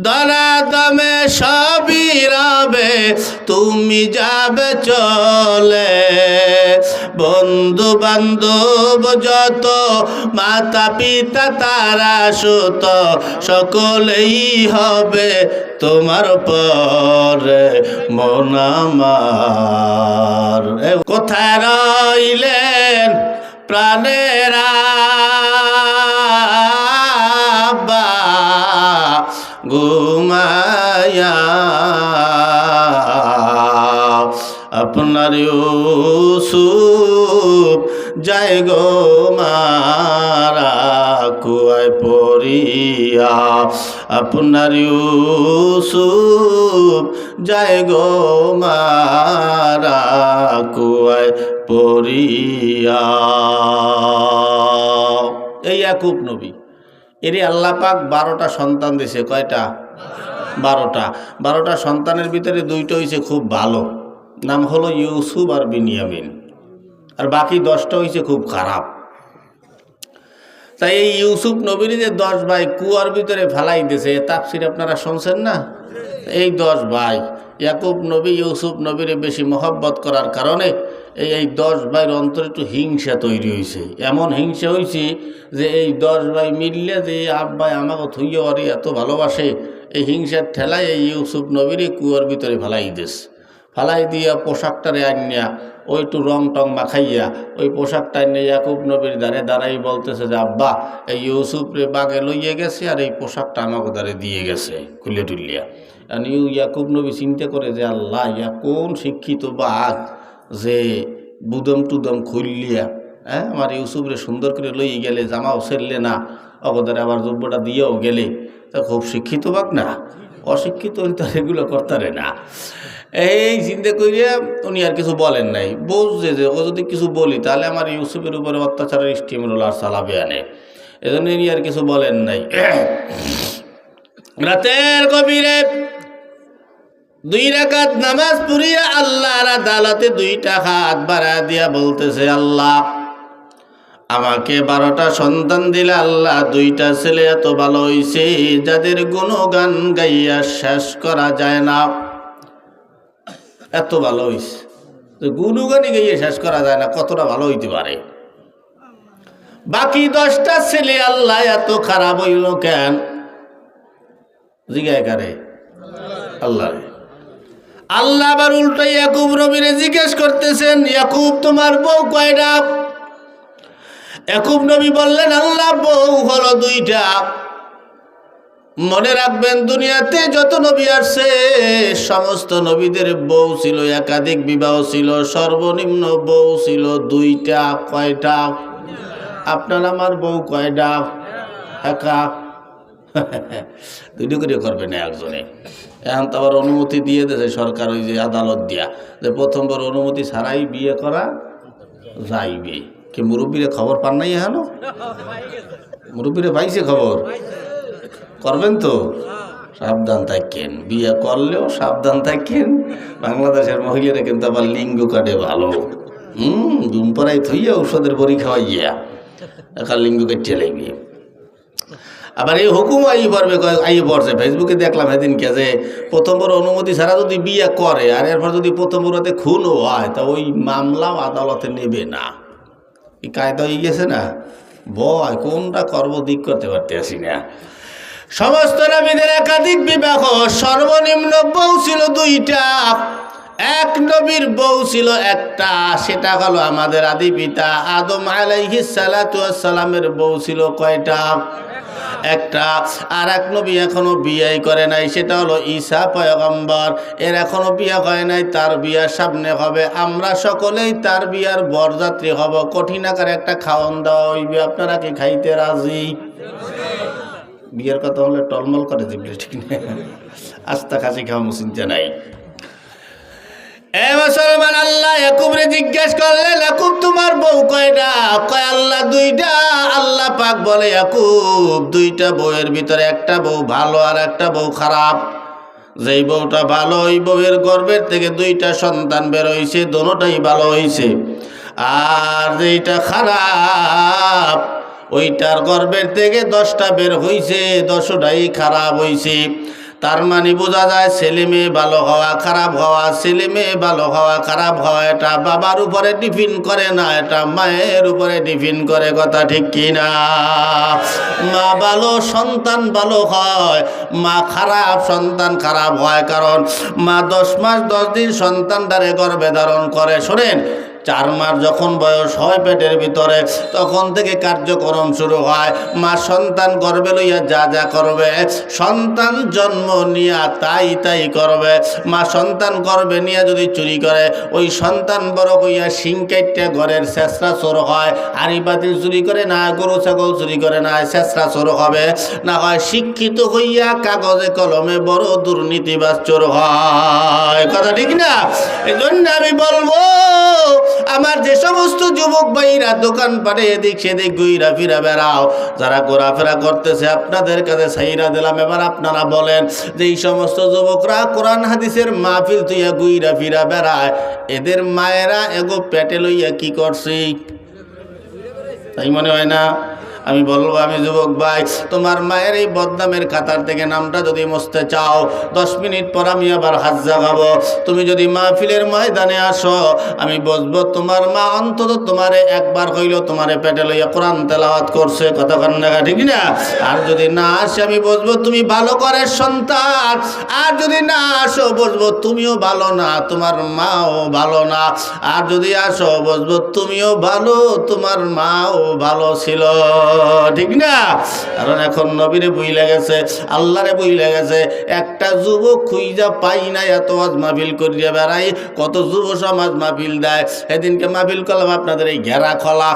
দরাদমে সবই রবে, তুমি যাবে চলে। বন্ধু বান্ধব যত, মাতা পিতা তারা সুত, সকলেই হবে তোমার পরে। মন আমার কোথায় রইলেন প্রাণের আব্বা, ঘুমায়া আপনার ইউসুফ যায় গো মারা কুয়ায় পড়িয়া। আপনার ইউসুফ যায় গো মারা কুয়ায় পড়িয়া। এই ইয়াকুব নবী, এরই আল্লাহ পাক 12টা সন্তান দিয়েছে। কয়টা? 12টা। 12টা সন্তানের ভিতরে 2টা হয়েছে খুব ভালো, নাম হলো ইউসুফ আর বিনিয়ামিন, আর বাকি 10টা হয়েছে খুব খারাপ। তাই এই ইউসুফ নবীর যে 10 ভাই কুয়ার ভিতরে ফেলাই দিয়েছে, তাফসীর আপনারা শুনছেন না? এই 10 ভাই ইয়াকুব নবী ইউসুফ নবীর বেশি মহব্বত করার কারণে এই 10 ভাইয়ের অন্তরে একটু হিংসা তৈরি হয়েছে। এমন হিংসা হয়েছে যে এই 10 ভাই মিললে যে আব্বাই আমাকে থুইয়ে ওরে এত ভালোবাসে, এই হিংসার ঠেলায় এই ইউসুফ নবীর কুয়ার ভিতরে ফেলাই দিস। ফালাই দিয়া পোশাকটারে আনিয়া ওই একটু রং টং মাখাইয়া ওই পোশাকটা নিয়ে ইয়াকুব নবীর দ্বারে দাঁড়াই বলতেছে যে আব্বা, এই ইউসুফ রে বাগে লইয়ে গেছে আর এই পোশাকটা আমাকে দ্বারে দিয়ে গেছে খুলে টুলিয়া। ইয়াকুব নবী চিন্তা করে যে আল্লাহ, ইয়া কোন শিক্ষিত বাঘ যে বুদম টুদম খুললিয়া আমার ইউসুফ রে সুন্দর করে লইয়ে গেলে, জামাও ছেড়লে না, অগদারে আবার দ্রব্যটা দিয়েও গেলে, তা খুব শিক্ষিত বাঘ না, অশিক্ষিত তার এগুলো করতারে না। এই চিন্তা করিয়া উনি আর কিছু বলেন নাই, বুঝছে যে ও যদি কিছু বলি তাহলে আমার ইউসুফের উপরে অত্যাচারের স্টিমরোলার চালাবে আনে, এজন্য উনি আর কিছু বলেন নাই। রাতের গভীরে 2 রাকাত নামাজ পড়িয়া আল্লাহর আদালতে 2টা হাত বাড়া দিয়া বলতেছে, আল্লাহ আমাকে 12টা সন্তান দিলে, আল্লাহ 2টা ছেলে এত ভালো হইছে যাদের গুণগান গাইয়া শেষ করা যায় না। এত ভালো হইছে, গুণগানি গাইয়া শেষ করা যায় না, কতটা ভালো হইতে পারে। বাকি 10টা ছেলে আল্লাহ এত খারাপ হইল কেন? জিজ্ঞাসা করে আল্লাহ। আল্লাহ আবার উল্টো ইয়াকুব নবীরে জিজ্ঞেস করতেছেন, ইয়াকুব তোমার বউ কয়টা? ইয়াকুব নবী বললেন, আল্লাহ বউ হলো 2টা। মনে রাখবেন দুনিয়াতে যত নবী আসছে সমস্ত নবীদের বউ ছিল, একাধিক বিবাহ ছিল, সর্বনিম্ন বউ ছিল 2টা। কয়টা? আপনার আমার বউ কয়টা? একা। 2টা করে করবে না একজনে। এখন তো আবার অনুমতি দিয়ে দিয়েছে সরকার, ওই যে আদালত দিয়া, যে প্রথমবার অনুমতি ছাড়াই বিয়ে করা যাইবে। কি মুরব্বীরে খবর পান নাই? এখনো মুরব্বীরে পাইছে খবর? করবেন তো? সাবধান থাকেন, বিয়ে করলেও সাবধান থাকেন। বাংলাদেশের মহিলারা কিন্তু আবার লিঙ্গ কাটে ভালো। ঘুম পাড়াই থইয়া ঔষধের বড়ি খাওয়াইয়া একা লিঙ্গ কেটে লাগবে। আবার এই হুকুম আইয়ে পড়ছে, ফেসবুকে দেখলাম সেদিনকে যে প্রথমবার অনুমতি ছাড়া যদি বিয়ে করে আর এরপর যদি প্রথমবারতে খুনও হয় তা ওই মামলাও আদালতে নেবে না। এই কায়দা হয়ে গেছে না, ভয় কোনটা করবো দিক করতে পারতে আসি না। সমস্ত নবীদের একাধিক বিবাহ, সর্বনিম্ন বউ ছিল 2টা, এক নবীর বউ ছিল একটা, সেটা হলো আমাদের আদি পিতা আদম আলাইহিস সালাতু ওয়াস সালামের বউ ছিল কয়টা? একটা। আর এক নবী এখনো বিয়ে করে নাই, সেটা হলো ঈসা পয়গম্বর, এর এখনো বিয়ে হয় নাই, তার বিয়ার সামনে হবে। আমরা সকলেই তার বিয়ার বরযাত্রী হব। কঠিন আকারে একটা খাওয়ান দেওয়া হইবে, আপনারা কি খাইতে রাজি? বিয়ের কথা হলে টলমল করে দিবলে, ঠিক না? আস্তা খাসি খাওয়া চিন্তা নাই। মুসলমান, আল্লাহ ইয়াকুবরে জিজ্ঞেস করলেন, ইয়াকুব তোমার বউ কয়টা? কয় আল্লাহ 2টা। আল্লাহ পাক বলে, ইয়াকুব 2টা বউয়ের ভিতরে একটা বউ ভালো আর একটা বউ খারাপ। যেই বউটা ভালো ওই বউয়ের গর্ভের থেকে 2টা সন্তান বের হইছে, দোনোটাই ভালো হইছে। আর যেইটা খারাপ ওইটার গর্ভের থেকে 10টা বের হইছে, 10টাই খারাপ হইছে। তার মানে বোঝা যায় ছেলে মেয়ে ভালো হওয়া খারাপ হওয়া, ছেলে মেয়ে ভালো হওয়া খারাপ হওয়া এটা বাবার উপরে ডিপেন্ড করে না, এটা মায়ের উপরে ডিপেন্ড করে। কথা ঠিক কি না? মা ভালো সন্তান ভালো হয়, মা খারাপ সন্তান খারাপ হয়। কারণ মা 10 মাস 10 দিন সন্তানটারে গর্ভে ধারণ করে। শোনেন, 4 মাস যখন বয়স হয় পেটের ভিতরে, তখন থেকে কার্যক্রম শুরু হয়। মা সন্তান গর্ভে লইয়া যা যা করবে, সন্তান জন্ম নিয়া তাই তাই করবে। মা সন্তান গর্ভে নিয়ে যদি চুরি করে, ওই সন্তান বড় হইয়া শিং কাইটটা ঘরের শেষরা চোর হয়। হাড়ি পাতিল চুরি করে না, গরু ছাগল চুরি করে না, শেষরা চোর হবে। না হয় শিক্ষিত হইয়া কাগজে কলমে বড় দুর্নীতিবাজ চোর হয়। কথা ঠিক না? এই জন্য আমি বলবো, আমার যে সমস্ত যুবক ভাইরা দোকান পাটে এদিক সেদিক ঘুরা ফিরা বেড়াও, যারা ঘোরাফেরা করতেছে, আপনাদের কাছে সাইরা দিলাম। এবার আপনারা বলেন যে এই সমস্ত যুবকরা কোরআন হাদিসের মাহফিল তুইয়া ঘুরা ফিরা বেড়ায়, এদের মায়েরা এগো পেটে লইয়া কি করছে? তাই মনে হয় না? আমি বলবো, আমি যুবক ভাই, তোমার মায়ের এই বদনামের খাতার থেকে নামটা যদি মুছতে চাও, 10 মিনিট পর আমি আবার হাত জাগাবো। তুমি যদি মাহফিলের ময়দানে আসো, আমি বসবো, তোমার মা অন্তত তোমারে একবার হইল তোমারে পেটে লইয়া কোরআন তেলাওয়াত করছে। কথা কান্নাঘা ঠিক না? আর যদি না আসে, আমি বসবো তুমি ভালো করে সন্তান। আর যদি না আসো, বসবো তুমিও ভালো না, তোমার মাও ভালো না। আর যদি আসো, বসবো তুমিও ভালো, তোমার মাও ভালো ছিল। ঠিক না? কারণ এখন নবীরে বইলা গেছে, আল্লাহরে বইলা গেছে। একটা যুবক খুঁজা পাই না, এত আজ মাহফিল করিয়া বেড়াই, কত যুব সমাজ মাহফিল দেয়। সেদিনকে মাহফিল করলাম আপনাদের এই ঘেরা খোলা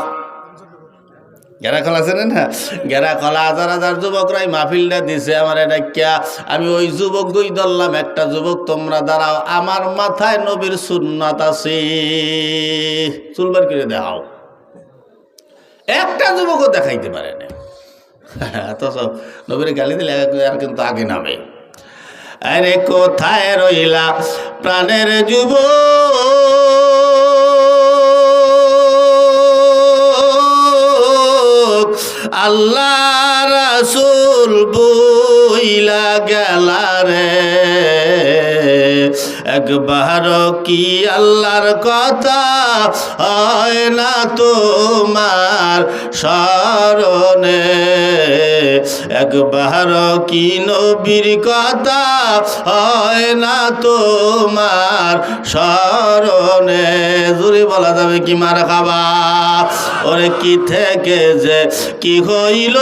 আছে না, ঘেরা খোলা হাজার হাজার যুবকরাই মাহফিলটা দিছে আমার ডাকিয়া। আমি ওই যুবক গই ধরলাম, একটা যুবক তোমরা দাঁড়াও, আমার মাথায় নবীর সুন্নাত আছে, চুলবার করে দেখাও। একটা যুবকও দেখাইতে পারে না। অথচ নবীর গালি দিলে আর কিন্তু আগে নামে। আরে কোথায় রইলা প্রাণের যুবক, আল্লাহ রাসূল বইলা গেলা রে। একবার কি আল্লাহর কথা হয় না তোমার স্মরণে? একবার কি নবীর কথা হয় না তোমার স্মরণে? জুড়ে বলা যাবে কি মার খাবা? ওরে কি থেকে যে কি হইল,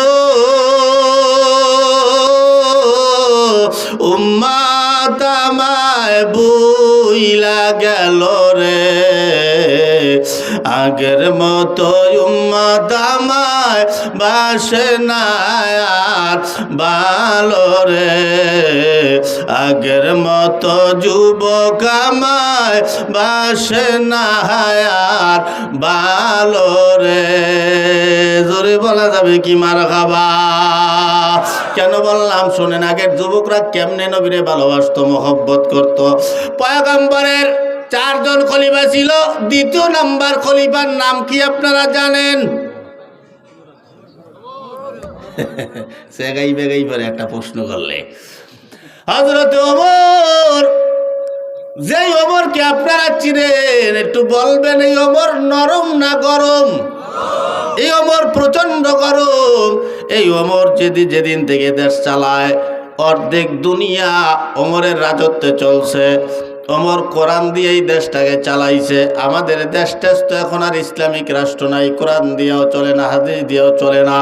উম্মাত আমায় বুইলা গেল রে। আগের মতো উম্মাত আমায় বাসে না আর ভালো রে। আগের মতো যুবক আমায় বাসে না আর ভালো রে। জোরে বলা যাবে কি মার খাবা? কেন বললাম শোনেন, আগের যুবকরা কেমনে নবীরে ভালোবাসতো, মহব্বত করত। পয়গম্বরের 4 জন খলিফা ছিল। দ্বিতীয় নাম্বার খলিফার নাম কি আপনারা জানেন? সেগাই বেগাই পরে একটা প্রশ্ন করলে, হযরত ওমর। যেই ওমরকে আপনারা চিনেন, একটু বলবেন এই ওমর নরম না গরম? এই ওমর প্রচন্ড গরম। এই ওমর যেদিন থেকে দেশ চালায়, অর্ধেক দুনিয়া ওমরের রাজত্বে চলছে। ওমর কোরআন দিয়েই দেশটাকে চালাইছে। আমাদের দেশটা তো এখন আর ইসলামিক রাষ্ট্র নাই, কোরআন দিয়েও চলে না, হাদিস দিয়েও চলে না।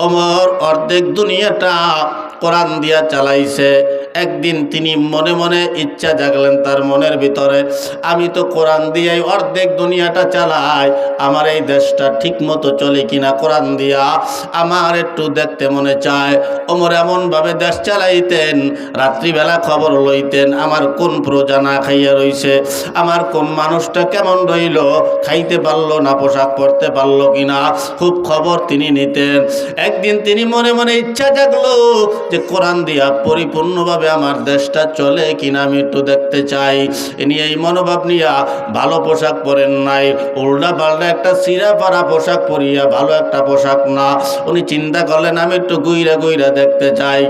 ওমর অর্ধেক দুনিয়াটা কোরআন দিয়া চালাইছে। একদিন তিনি মনে মনে ইচ্ছা জাগলেন তার মনের ভিতরে, আমি তো কোরআন দিয়েই অর্ধেক দুনিয়াটা চালাই, আমার এই দেশটা ঠিক মতো চলে কিনা কোরআন দিয়া আমার একটু দেখতে মনে চায়। ওমর এমনভাবে দেশ চালাইতেন, রাত্রিবেলা খবর লইতেন আমার কোন প্রজা না খাইয়া রইছে, আমার কোন মানুষটা কেমন রইল, খাইতে পারলো না, পোশাক পরতে পারলো কিনা, খুব খবর তিনি নিতেন। একদিন তিনি মনে মনে ইচ্ছা জাগলো যে কোরআন দিয়া পরিপূর্ণভাবে আমার দেশটা চলে কিনা আমি একটু দেখতে চাই। এ নিয়ে এই মনোভাব নিয়া ভালো পোশাক পরেন নাই, উল্টা পাল্টা একটা চিরা পাড়া পোশাক পরিয়া, ভালো একটা পোশাক না। উনি চিন্তা করলেন আমি একটু গুইরা গুইরা দেখতে চাই।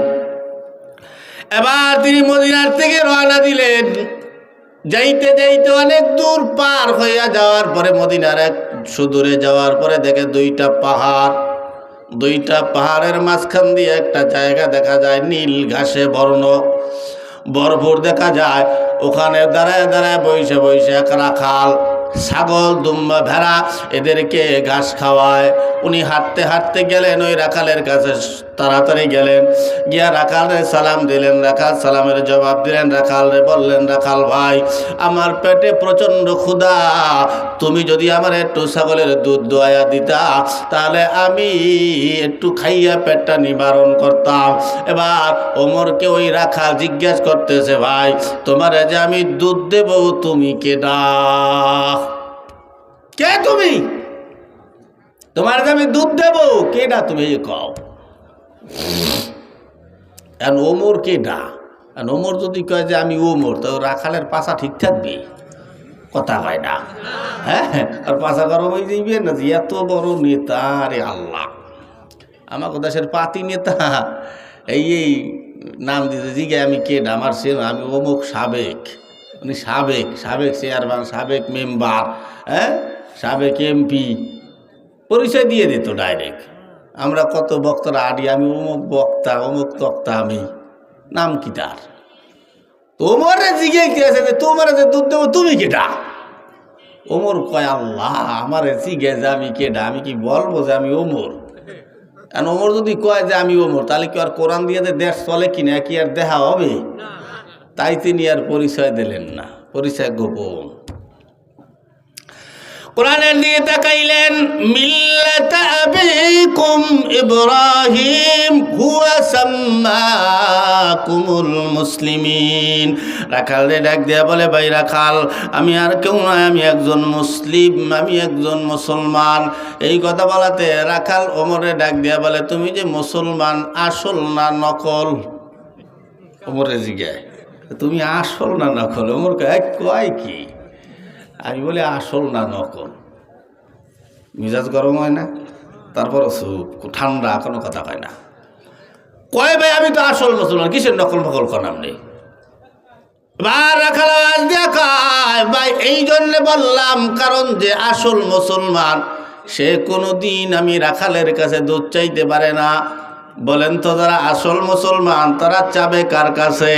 এবার তিনি মদিনার থেকে রওনা দিলেন। যাইতে যাইতে অনেক দূর পার হইয়া যাওয়ার পরে মদিনার এক সুদূরে যাওয়ার পরে দেখে দুইটা পাহাড়, দুইটা পাহাড়ের মাঝখান দিয়ে একটা জায়গা দেখা যায় নীল ঘাসে ভরপুর দেখা যায়। ওখানে দাঁড়ায় দাঁড়ায় বসে বসে এক রাখাল ছাগল দুম্বা ভেড়া এদেরকে ঘাস খাওয়ায়। উনি হাঁটতে হাঁটতে গেলেন ওই রাখালের কাছে, তাড়াতাড়ি গেলেন, গিয়া রাখালে সালাম দিলেন। রাখাল সালামের জবাব দিলেন। রাখালে বললেন, রাখাল ভাই, আমার পেটে প্রচণ্ড ক্ষুধা, তুমি যদি আমার একটু ছাগলের দুধ দোয়া দিতা তাহলে আমি একটু খাইয়া পেটটা নিবারণ করতাম। এবার ওমরকে ওই রাখাল জিজ্ঞেস করতেছে, ভাই তোমার যে আমি দুধ দেব তুমি কেডা? কে তুমি? তোমার যে আমি দুধ দেব কেডা তুমি কও? ওমর কেডা? ওমর যদি কয় যে আমি ওমর, তো রাখালের পাশা ঠিক থাকবে? কথা হয় না। হ্যাঁ, আর পাশা গরম হয়ে যাইবে না যে এত বড় নেতা। রে আল্লাহ, আমাকে দেশের পাতি নেতা এই নাম দিতে জিগে আমি কেডা? আমার সে আমি অমুক সাবেক, উনি সাবেক চেয়ারম্যান, সাবেক মেম্বার, হ্যাঁ সাবেক এমপি, পরিচয় দিয়ে দিত ডাইরেক্ট। আমরা কত বক্তারা আডি, আমি অমুক বক্তা, অমুক তক্তা, আমি নাম কি তার? তোমার জিগে কি আছে যে তোমার যে দুধ দেবো তুমি কেডা? ওমর কয়, আল্লাহ আমার জিগে যে আমি কেডা, আমি কি বলবো যে আমি ওমর? আর ওমর যদি কয় যে আমি ওমর, তাহলে কি আর কোরআন দিয়ে যে দেশ চলে কিনা কি আর দেখা হবে? তাই তিনি আর পরিচয় দিলেন না, পরিচয় গোপন। কোরআনের দিকে তাকাইলেন, মিল্লাতা আবিকুম ইব্রাহিম হুয়া সাম্মাকুমুল মুসলিমিন। রাখাল রে ডাক দিয়া বলে, ভাই রাখাল, আমি আর কেউ নয়, আমি একজন মুসলিম, আমি একজন মুসলমান। এই কথা বলাতে রাখাল ওমরে ডাক দিয়া বলে, তুমি যে মুসলমান আসল না নকল? ওমরে জিজ্ঞায়, তুমি আসল না নকল? ওমর কয় কি? আমি বলি আসল না নকল। মিজাজ গরম হয় না, তারপর ঠান্ডা, কোনো কথা হয় না। কয় ভাই আমি তো আসল মুসলমান, কিসের নকল ফকল নাম নেই। রাখাল আওয়াজ দেখায়, ভাই এই জন্য বললাম, কারণ যে আসল মুসলমান সে কোনোদিন আমি রাখালের কাছে দুধ চাইতে পারে না। বলেন তো, যারা আসল মুসলমান তারা চাবে কার কাছে?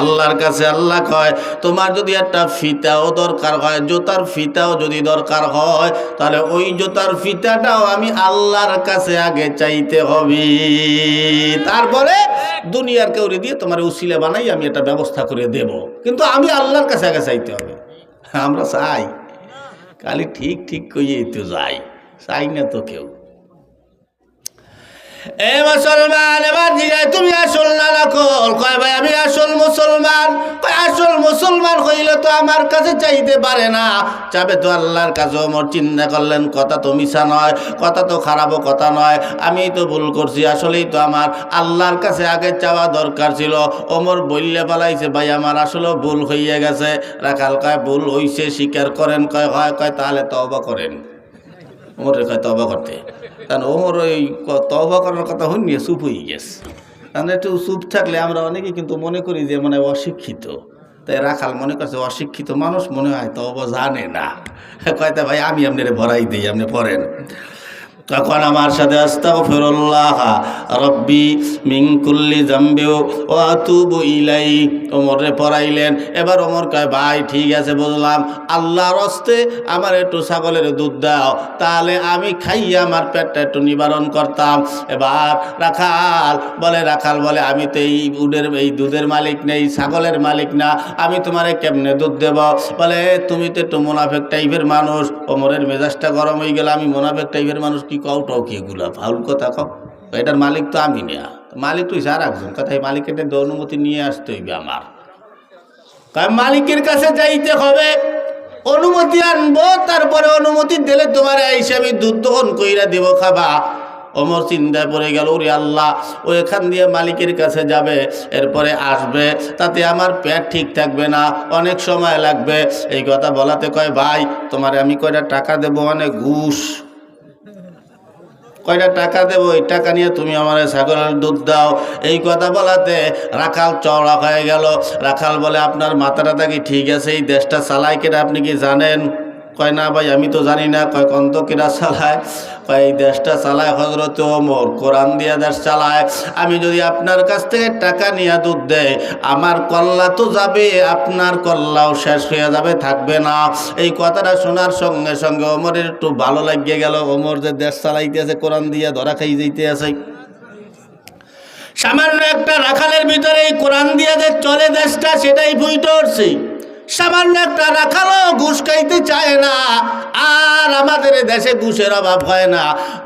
আল্লাহর কাছে। আল্লাহ কয়, তোমার যদি একটা ফিতাও দরকার হয়, জুতার ফিতাও যদি দরকার হয়, তাহলে ওই জুতার ফিতাটাও আমি আল্লাহর কাছে আগে চাইতে হবে, তারপরে দুনিয়ার কেউ দিয়ে তোমার উসিলা বানাই আমি একটা ব্যবস্থা করে দেব, কিন্তু আমি আল্লাহর কাছে আগে চাইতে হবে। আমরা চাই খালি ঠিক ঠিক কইয়েই তো যাই, চাই না তো কেউ। এ মুসলমান, এবার জিজ্ঞাসা তুমি আসল না নকল? কয় ভাই আমি আসল মুসলমান। কয় আসল মুসলমান হইলে তো আমার কাছে চাইতে পারে না, চাবে তো আল্লাহর কাছে। ওমর চিন্তা করলেন, কথা তো মিছা নয়, কথা তো খারাপও কথা নয়, আমি তো ভুল করছি, আসলেই তো আমার আল্লাহর কাছে আগে চাওয়া দরকার ছিল। ওমর বললে পালাইছে, ভাই আমার আসলে ভুল হইয়া গেছে। রাখাল কয়, ভুল হইছে স্বীকার করেন? কয় হয়। কয় তাহলে তওবা করেন। ওমরের কয় তওবা করতে, কারণ ওমর ওই তওবা করার কথা হইনি চুপ হয়ে গেছে। কারণ একটু চুপ থাকলে আমরা অনেকে কিন্তু মনে করি যে মানে অশিক্ষিত, তাই রাখাল মনে করছে অশিক্ষিত মানুষ মনে হয় তওবা জানে না। কয়টা ভাই আমি আপনারে ভরাই দিই, আপনি পড়েন। তখন আমার সাথে আস্তাগফিরুল্লাহ রব্বি মিন কুল্লি যামবি ওয়া আতুবু ইলাই ওমরে পড়াইলেন। এবার ওমর কয়, ভাই ঠিক আছে বুঝলাম, আল্লাহর হস্তে আমার একটু ছাগলের দুধ দাও, তাহলে আমি খাইয়া আমার পেটটা একটু নিবারণ করতাম। এবার রাখাল বলে আমি তো এই দুধের মালিক নেই, ছাগলের মালিক না, আমি তোমারে কেমনে দুধ দেব? বলে তুমি তো একটু মুনাফেক টাইপের মানুষ। ওমরের মেজাজটা গরম হয়ে গেল, আমি মুনাফেক টাইপের মানুষ কি কওটাও কি এগুলা ফাউল কথা কও? এটার মালিক তো আমি না, মালিক তুই আর একজন কথা, মালিকের অনুমতি নিয়ে আসতে হইবে আমার। মালিকের কাছে যাইতে হবে, অনুমতি আনবো, তারপরে অনুমতি দিলে তোমার এসে আমি দুধ দহন কইরা দিব, খাবা। ওমর চিন্তায় পড়ে গেল, ওরে আল্লাহ, ও এখান দিয়ে মালিকের কাছে যাবে, এরপরে আসবে, তাতে আমার পেট ঠিক থাকবে না, অনেক সময় লাগবে। এই কথা বলাতে কয়, ভাই তোমারে আমি কয়টা টাকা দেবো, অনেক ঘুষ। কয়টা টাকা দেবো, এই টাকা নিয়ে তুমি আমার ছাগলের দুধ দাও। এই কথা বলাতে রাখাল চওড়া হয়ে গেল। রাখাল বলে, আপনার মাথাটা কি ঠিক আছে? এই দেশটা চালায় কেটা আপনি কি জানেন? কয়, না ভাই আমি তো জানি না। কয়, কন্ত কেরা চালায়? কয়, এই দেশটা চালায় হযরত ওমর, কোরআন দিয়া দেশ চালায়। আমি যদি আপনার কাছ থেকে টাকা নিয়ে দুধ দেয়, আমার কল্লা তো যাবে, আপনার কল্লাও শেষ হয়ে যাবে, থাকবে না। এই কথাটা শোনার সঙ্গে সঙ্গে ওমরের একটু ভালো লাগিয়ে গেল। ওমর যে দেশ চালাইতেছে কোরআন দিয়া, ধরা খাই যাইতে আছে। সামান্য একটা রাখালের ভিতরে এই কোরআন দিয়া যে চলে দেশটা, সেটাই ফুইটে উঠছে। সামান্য একটা রাখালও ঘুষ খাইতে চায় না। আর আমাদের দেশে ঘুষের অভাব হয় না।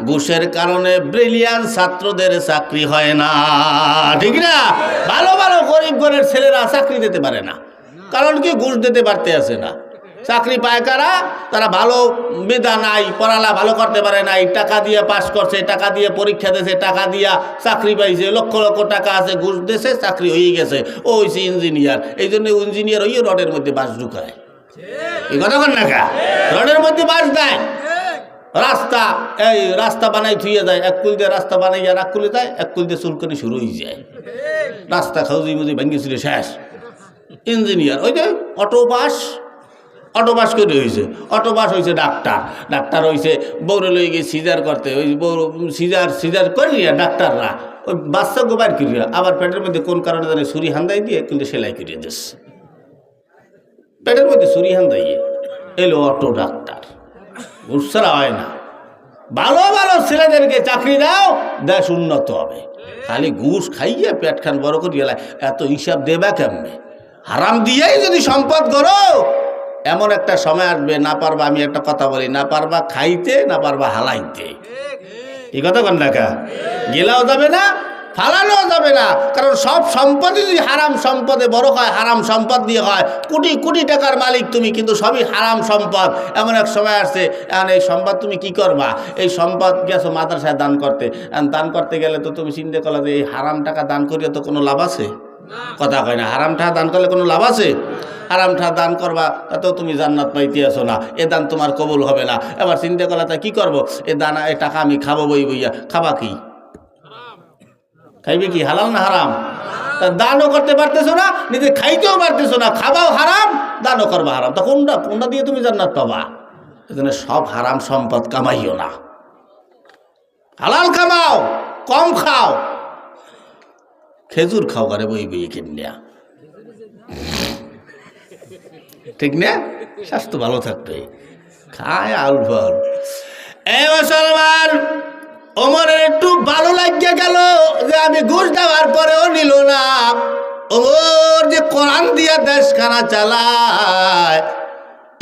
ঘুষের কারণে ব্রিলিয়ান্ট ছাত্রদের চাকরি হয় না, ঠিক না? ভালো ভালো গরিব ঘরের ছেলেরা চাকরি দিতে পারে না, কারণ কি? ঘুষ দিতে পারতে আছে না। চাকরি পায় কারা? তারা ভালো মেধা নাই, পড়ালা ভালো করতে পারে নাই, টাকা দিয়ে পাস করছে, টাকা দিয়ে পরীক্ষা দিয়েছে, টাকা দিয়া চাকরি পাইছে, লক্ষ লক্ষ টাকা আছে, ঘুষ দিয়েছে, চাকরি হয়ে গেছে, ও হয়েছে ইঞ্জিনিয়ার। এই জন্য ইঞ্জিনিয়ার হইয়ে রডের মধ্যে বাস ঢুকায়। এই কথা কন না কা? রডের মধ্যে বাস দেয়। রাস্তা, এই রাস্তা বানাই থুয়ে যায়, এক কুল দিয়ে রাস্তা বানাই আর এক কুলে যায়, এক কুল দিয়ে চুলকানি শুরু হয়ে যায়, রাস্তা খাউজি মুজি ভেঙে ছিল শেষ। ইঞ্জিনিয়ার ওই যে অটো পাস, অটো পাস করে হয়েছে, অটো পাস হয়েছে ডাক্তার, ডাক্তার হয়েছে বউরে লই গিয়ে সিজার করতে, ওই বউ সিজার করিয়া ডাক্তাররা ওই বাচ্চা গোবার করিয়া আবার পেটের মধ্যে কোন কারণে জানে ছুরি হান্দাই দিয়ে কিন্তু সেলাই করিয়ে দিচ্ছে, পেটের মধ্যে ছুরি হান্দাইয়ে এলো অটো ডাক্তার। ঘুষ ছাড়া হয় না। ভালো ভালো ছেলেদেরকে চাকরি দাও, দেশ উন্নত হবে। খালি ঘুষ খাইয়ে পেট খান বড় করিয়া এত হিসাব দেবা কেমনে? হারাম দিয়েই যদি সম্পদ করো, এমন একটা সময় আসবে না পারবা, আমি একটা কথা বলি, না পারবা খাইতে, না পারবা হালাইতে। এই কথা কন না কা? গেলাও যাবে না, ফালানো যাবে না। কারণ সব সম্পদ যদি হারাম সম্পদে বড় হয়, হারাম সম্পদ দিয়ে হয়, কোটি কোটি টাকার মালিক তুমি, কিন্তু সবই হারাম সম্পদ। এমন এক সময় আসছে, এখন এই সম্পদ তুমি কি করবা? এই সম্পদ গেছো মাদ্রাসায় দান করতে, দান করতে গেলে তো তুমি চিন্তা করলা যে এই হারাম টাকা দান করিয়া তো কোনো লাভ আছে? কথা কয় না। হারাম টাকা দান করলে কোনো লাভ আছে? হারাম টাকা দান করবা তাতেও তুমি জান্নাত পাইতে আসো না, এ দান তোমার কবুল হবে না। এবার চিন্তা করলা তা কি করবো? এ দানা, এ টাকা আমি খাবো বই বইয়া, খাবা কি? খাইবে কি? হালাল না হারাম? তা দানও করতে পারতেছো না, নিজে খাইতেও পারতেছো না, খাবাও হারাম, দানও করবা হারাম, তা কোনটা কোনটা দিয়ে তুমি জান্নাত পাবা? এজন্য সব হারাম সম্পদ কামাইও না, হালাল কামাও, কম খাও। খেজুর খাও করে বই বই কিনিয়া, ঠিক না? স্বাস্থ্য ভালো থাকবে, খায় আউল ফল। এ মুসলমান, ওমরের একটু ভালো লাগিয়ে গেল যে আমি ঘুষ দেওয়ার পরেও নিল না। ওমর যে কোরআন দিয়া দেশখানা চালায়,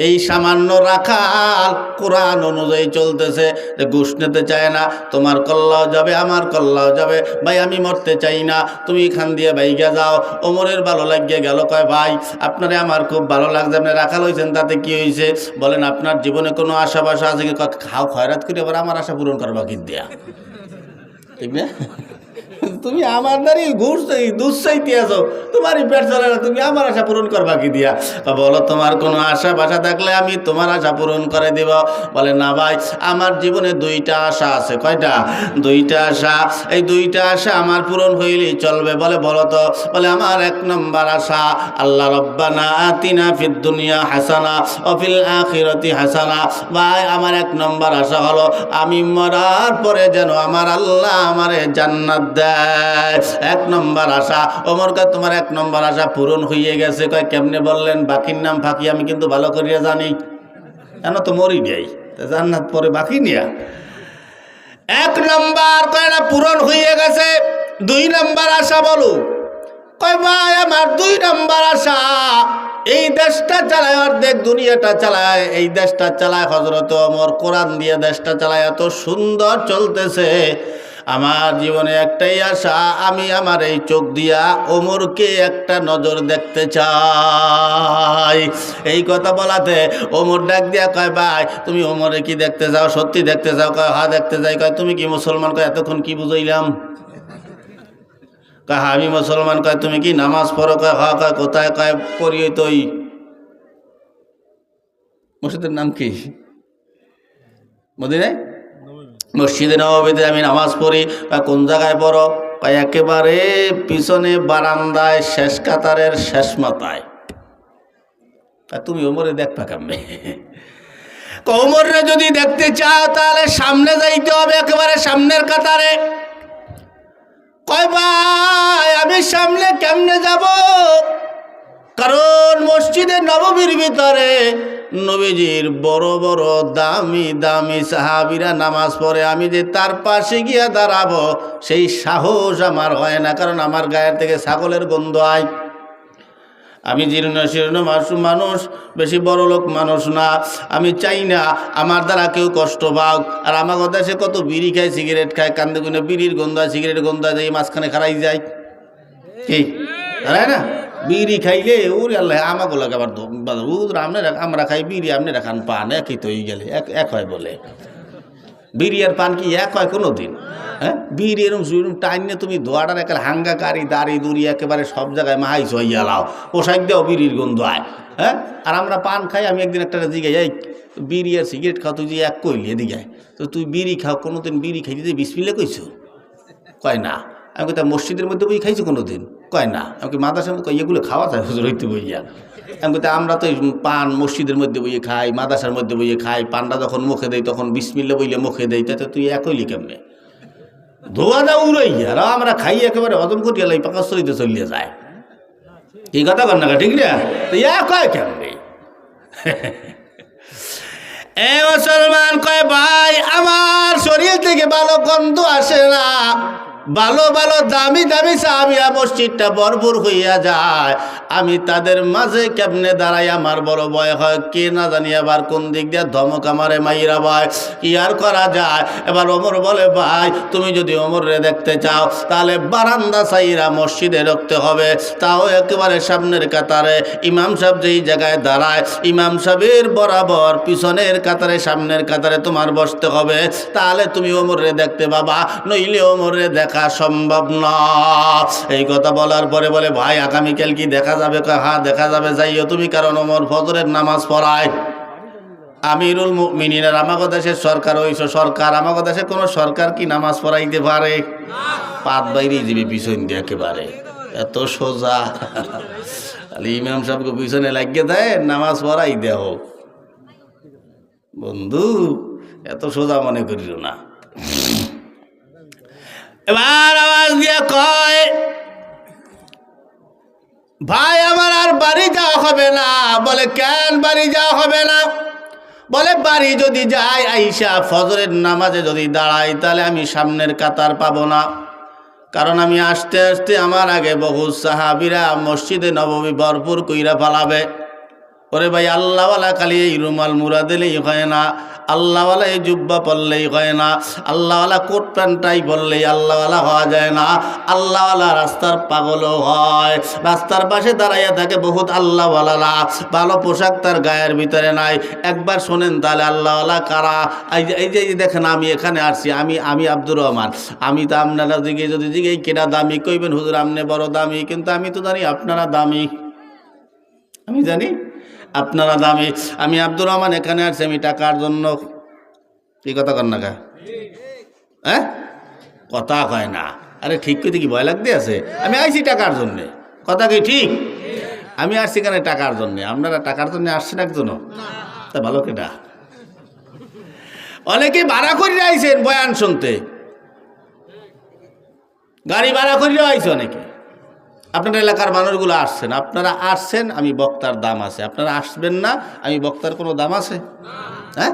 এই সামান্য রাখাল কোরআন অনুযায়ী চলতেছে, যে ঘুষ নিতে চায় না, তোমার কল্লাও যাবে, আমার কল্লাও যাবে, ভাই আমি মরতে চাই না, তুমি এখান দিয়ে ভাইগা যাও। ওমরের ভালো লাগিয়ে গেল, কয় ভাই আপনারে আমার খুব ভালো লাগছে, আপনি রাখাল হয়েছেন, তাতে কি হয়েছে বলেন? আপনার জীবনে কোনো আশা বাসা আছে কি? খাও খয়রাত করে আবার আমার আশা পূরণ করবা কি দেয়া, ঠিক না? তুমি আমার দ্বারি ঘুষ দুধ চাইতে আছো, তোমারই পেট চলে না, তুমি আমার আশা পূরণ করবা কি দিয়া? বলো তোমার কোনো আশা বাসা থাকলে আমি তোমার আশা পূরণ করে দিব। বলে না ভাই, আমার জীবনে দুইটা আশা আছে। কয়টা? দুইটা আশা। এই দুইটা আশা আমার পূরণ হইলেই চলবে। বলে বলো তো? বলে আমার এক নম্বর আশা, আল্লাহ রব্বানা আতিনা ফিদ দুনিয়া হাসানা ওয়া ফিল আখিরাতি হাসানা। ভাই আমার এক নম্বর আশা হলো আমি মরার পরে যেন আমার আল্লাহ আমারে জান্নাত দেয়। এক নম্বর আশা। ওমর কয় তোমার এক নম্বর আশা পূরণ হয়ে গেছে। কয় কেমনে বললেন? বাকির নাম ফাঁকি আমি কিন্তু ভালো করিয়া জানি, কেন তো মরি যাই, জান্নাত পরে বাকি নিয়া। এক নম্বর কয়টা পূরণ হয়ে গেছে। দুই নম্বর আশা বলো? কয় ভাই আমার দুই নম্বর আশা, এই দেশটা চালায়, অর্ধেক দুনিয়াটা চালায়, এই দেশটা চালায় হযরত ওমর, কোরআন দিয়ে দেশটা চালায়, এত সুন্দর চলতেছে। আমার জীবনে একটাই আশা, আমি আমার এই চোখ দিয়া ওমরকে একটা নজর দেখতে চাই। এই কথা বলাতে ওমর ডাক দিয়া কয় ভাই তুমি ওমরে কি দেখতে চাও? সত্যি দেখতে চাও? কয় হ্যাঁ দেখতে চাই। কয় তুমি কি মুসলমান? কয় এতক্ষণ কি বুঝাইলাম? কয় আমি মুসলমান। কয় তুমি কি নামাজ পড়ো? কয় হ্যাঁ। কয় কোথায়? কয় পড়ি তো ওই মসজিদের নাম কি? মদিনায় মসজিদে নববীতে আমি নামাজ পড়ি। কোন জায়গায় পড়ো? একেবারে পিছনে বারান্দায় শেষ কাতারের শেষ মাথায়। তুমি ওমরে দেখবা কেমনে? ওমরে যদি দেখতে চাও তাহলে সামনে যাইতে হবে, একেবারে সামনের কাতারে। কয় ভাই আমি সামনে কেমনে যাব? কারণ মসজিদে নববীর ভিতরে নবীজির বড় বড় দামি দামি সাহাবীরা নামাজ পড়ে, আমি যে তার পাশে গিয়া দাঁড়াবো সেই সাহস আমার হয় না, কারণ আমার গায়ের থেকে ছাগলের গন্ধ হয়। আমি জীর্ণ শীর্ণ মানুষ, বেশি বড় লোক মানুষ না। আমি চাই না আমার দ্বারা কেউ কষ্ট পাক। আর আমার দেশে কত বিড়ি খায়, সিগারেট খায়, কান্দে গুনে বিড়ির গন্ধ, সিগারেট গন্ধ যায়, মাঝখানে খারাই যায়। কি তাই না? বিড়ি খাইলে ওরে আল্লাহ আমাকে লাগে আবার আমরা খাই বিড়ি, আপনি রাখান পান, একই তো গেলে এক হয় বলে। বিড়ি আর পান কি এক হয় কোনো দিন? হ্যাঁ, বিড়ি এরম টাইম নিয়ে তুমি দোয়াটার একেবারে হাঙ্গা কারি দাড়ি দুড়ি একেবারে সব জায়গায় মাহাইছ হইয়া লাও, পোশাক দেও বিড়ির গন্ধ হয়। হ্যাঁ, আর আমরা পান খাই। আমি একদিন একটা জিগাই, এই বিড়ি আর সিগারেট খাও তুই যে এক কইলি এদিকে, তো তুই বিড়ি খাও, কোনোদিন বিড়ি খাইতে যে বিসমিল্লাহ কইছো? কয় না। আমি কোথায় মসজিদের মধ্যে বই খাইছো কোনো দিন? কয় না। আমাকে মাদ্রাসার মধ্যে এগুলো খাওয়া যায় হুজুর হইতে বইয়া? আমি কোথায় আমরা তো পান মসজিদের মধ্যে বইয়ে খাই, মাদ্রাসার মধ্যে বইয়ে খাই, পানটা যখন মুখে দেয় তখন বিসমিল্লাহ বইলে মুখে দেয়, তাতে তুই এক হইলি কেমনে? ধোয়া দা উড়াইয়া আর আমরা খাই একেবারে হজম করিয়া লাই পাকাস্তরিতে চলিয়ে যায়। এই কথা কর না, ঠিক না? তো এক হয় কেমনে? এ মুসলমান কয় ভাই আমার শরীর থেকে ভালো গন্ধ আসে না, ভালো ভালো দামি দামি সাহাবীরা মসজিদটা ভরপুর হইয়া যায়, আমি তাদের মাঝে কেমনে দাঁড়াই আমার বড় ভয় হয়। কে না জানি আবার কোন দিক দিয়ে ধমক আমারে মাইরা ভাই, কি আর করা যায়? এবার ওমর বলে ভাই তুমি যদি ওমরে দেখতে চাও তাহলে বারান্দা সাইরা মসজিদে ঢুকতে হবে, তাও একেবারে সামনের কাতারে। ইমাম সাহেব যেই জায়গায় দাঁড়ায় ইমাম সাহেবের বরাবর পিছনের কাতারে সামনের কাতারে তোমার বসতে হবে, তাহলে তুমি ওমরে দেখতে পাবা, নইলে ওমরে দেখা সম্ভব না। এই কথা বলার পরে বলে ভাই আগামীকাল কি দেখা যাবে? হ্যাঁ দেখা যাবে, যাইও তুমি, কারণ ওমর ফজরের নামাজ পড়ায়। আমিরুল মুমিনিনের আমাগো দেশের সরকার হইছো সরকার, আমাগো দেশে কোনো সরকার কি নামাজ পড়াইতে পারে? পাত বাইরে যাবে পিছন দিয়ে একেবারে, এত সোজা। ইমাম সাহেবকে পিছনে লাগিয়ে দেয়, নামাজ পড়াই দেহ। বন্ধু এত সোজা মনে করিল না। এবার আওয়াজ দিয়ে কয় ভাই আমার আর বাড়ি যাওয়া হবে না। বলে কেন বাড়ি যাওয়া হবে না? বলে বাড়ি যদি যাই আইসা ফজরের নামাজে যদি দাঁড়াই তাহলে আমি সামনের কাতার পাবো না, কারণ আমি আসতে আসতে আমার আগে বহু সাহাবীরা মসজিদে নববী ভরপুর কইরা ফালাবে। ওরে ভাই আল্লাহওয়ালা খালি এই রুমাল মুড়া দিলেই হয় না, আল্লাহওয়ালা এই জুব্বা পরলেই হয় না, আল্লাহওয়ালা কোট প্যান্টাই পরলেই আল্লাহওয়ালা হওয়া যায় না। আল্লাহওয়ালা রাস্তার পাগলও হয়, রাস্তার পাশে দাঁড়াইয়া থাকে বহুত আল্লাহওয়ালারা, ভালো পোশাক তার গায়ের ভিতরে নাই। একবার শোনেন তাহলে আল্লাহওয়ালা কারা। এই যে দেখেন আমি এখানে আসছি, আমি আব্দুর রহমান, আমি তো আপনারা দিকে যদি দিকে কেটা দামি কইবেন হুজুর আপনি বড় দামি, কিন্তু আমি তো জানি আপনারা দামি, আমি জানি আপনারা দামি। আমি আব্দুর রহমান এখানে আসছি আমি টাকার জন্য। কি কথা কর না গা? হ্যাঁ কথা কয় না। আরে ঠিক কইতে কি ভয় লাগতে আছে? আমি আইছি টাকার জন্যে, কথা কি ঠিক? আমি আসছি এখানে টাকার জন্যে, আপনারা টাকার জন্য আসছেন একজনও? তা ভালো কেটা। অনেকে ভাড়া করে আইছেন বয়ান শুনতে, গাড়ি ভাড়া করে আইছে অনেকে। আপনার এলাকার মানুষগুলো আসছেন, আপনারা আসছেন, আমি বক্তার দাম আছে। আপনারা আসবেন না, আমি বক্তার কোনো দাম আছে? হ্যাঁ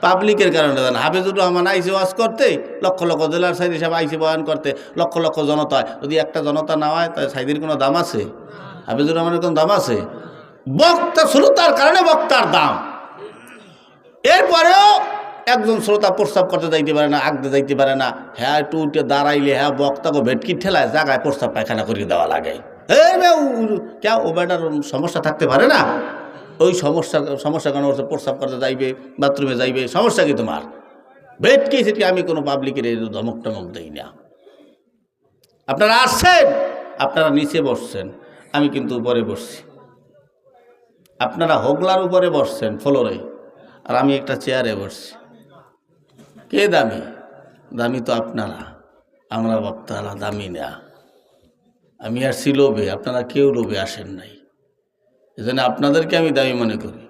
পাবলিকের কারণে জান। হাফিজুর রহমান আইসে ওয়াজ করতে, লক্ষ লক্ষ জেলার সাইদি সাহেব আইসে বয়ান করতে, লক্ষ লক্ষ জনতা হয়। যদি একটা জনতা না হয় তাই সাইদির কোনো দাম আছে? হাফিজুর রহমানের কোনো দাম আছে? বক্তা শ্রোতার কারণে বক্তার দাম। এরপরেও একজন শ্রোতা প্রস্তাব করতে যাইতে পারে না, আগতে যাইতে পারে না, হ্যাঁ একটু উঠে দাঁড়াইলে হ্যাঁ বক্তাকে ভেটকি ঠেলায় জায়গায় প্রস্তাব পায়খানা করিয়ে দেওয়া লাগে। কে ও বেটার সমস্যা থাকতে পারে না? ওই সমস্যা কেন প্রস্তাব করতে যাইবে, বাথরুমে যাইবে, সমস্যা কি তোমার? ভেটকি সেটি আমি কোনো পাবলিকের ধমক টমক দেই না। আপনারা আসছেন, আপনারা নিচে বসছেন, আমি কিন্তু উপরে বসছি। আপনারা হোগলার উপরে বসছেন ফ্লোরে, আর আমি একটা চেয়ারে বসছি। কে দামি? দামি তো আপনারা, আমরা বক্তারা দামি না। আমি আসছি লোভে, আপনারা কেউ লোভে আসেন নাই, এজন্য আপনাদেরকে আমি দামি মনে করি।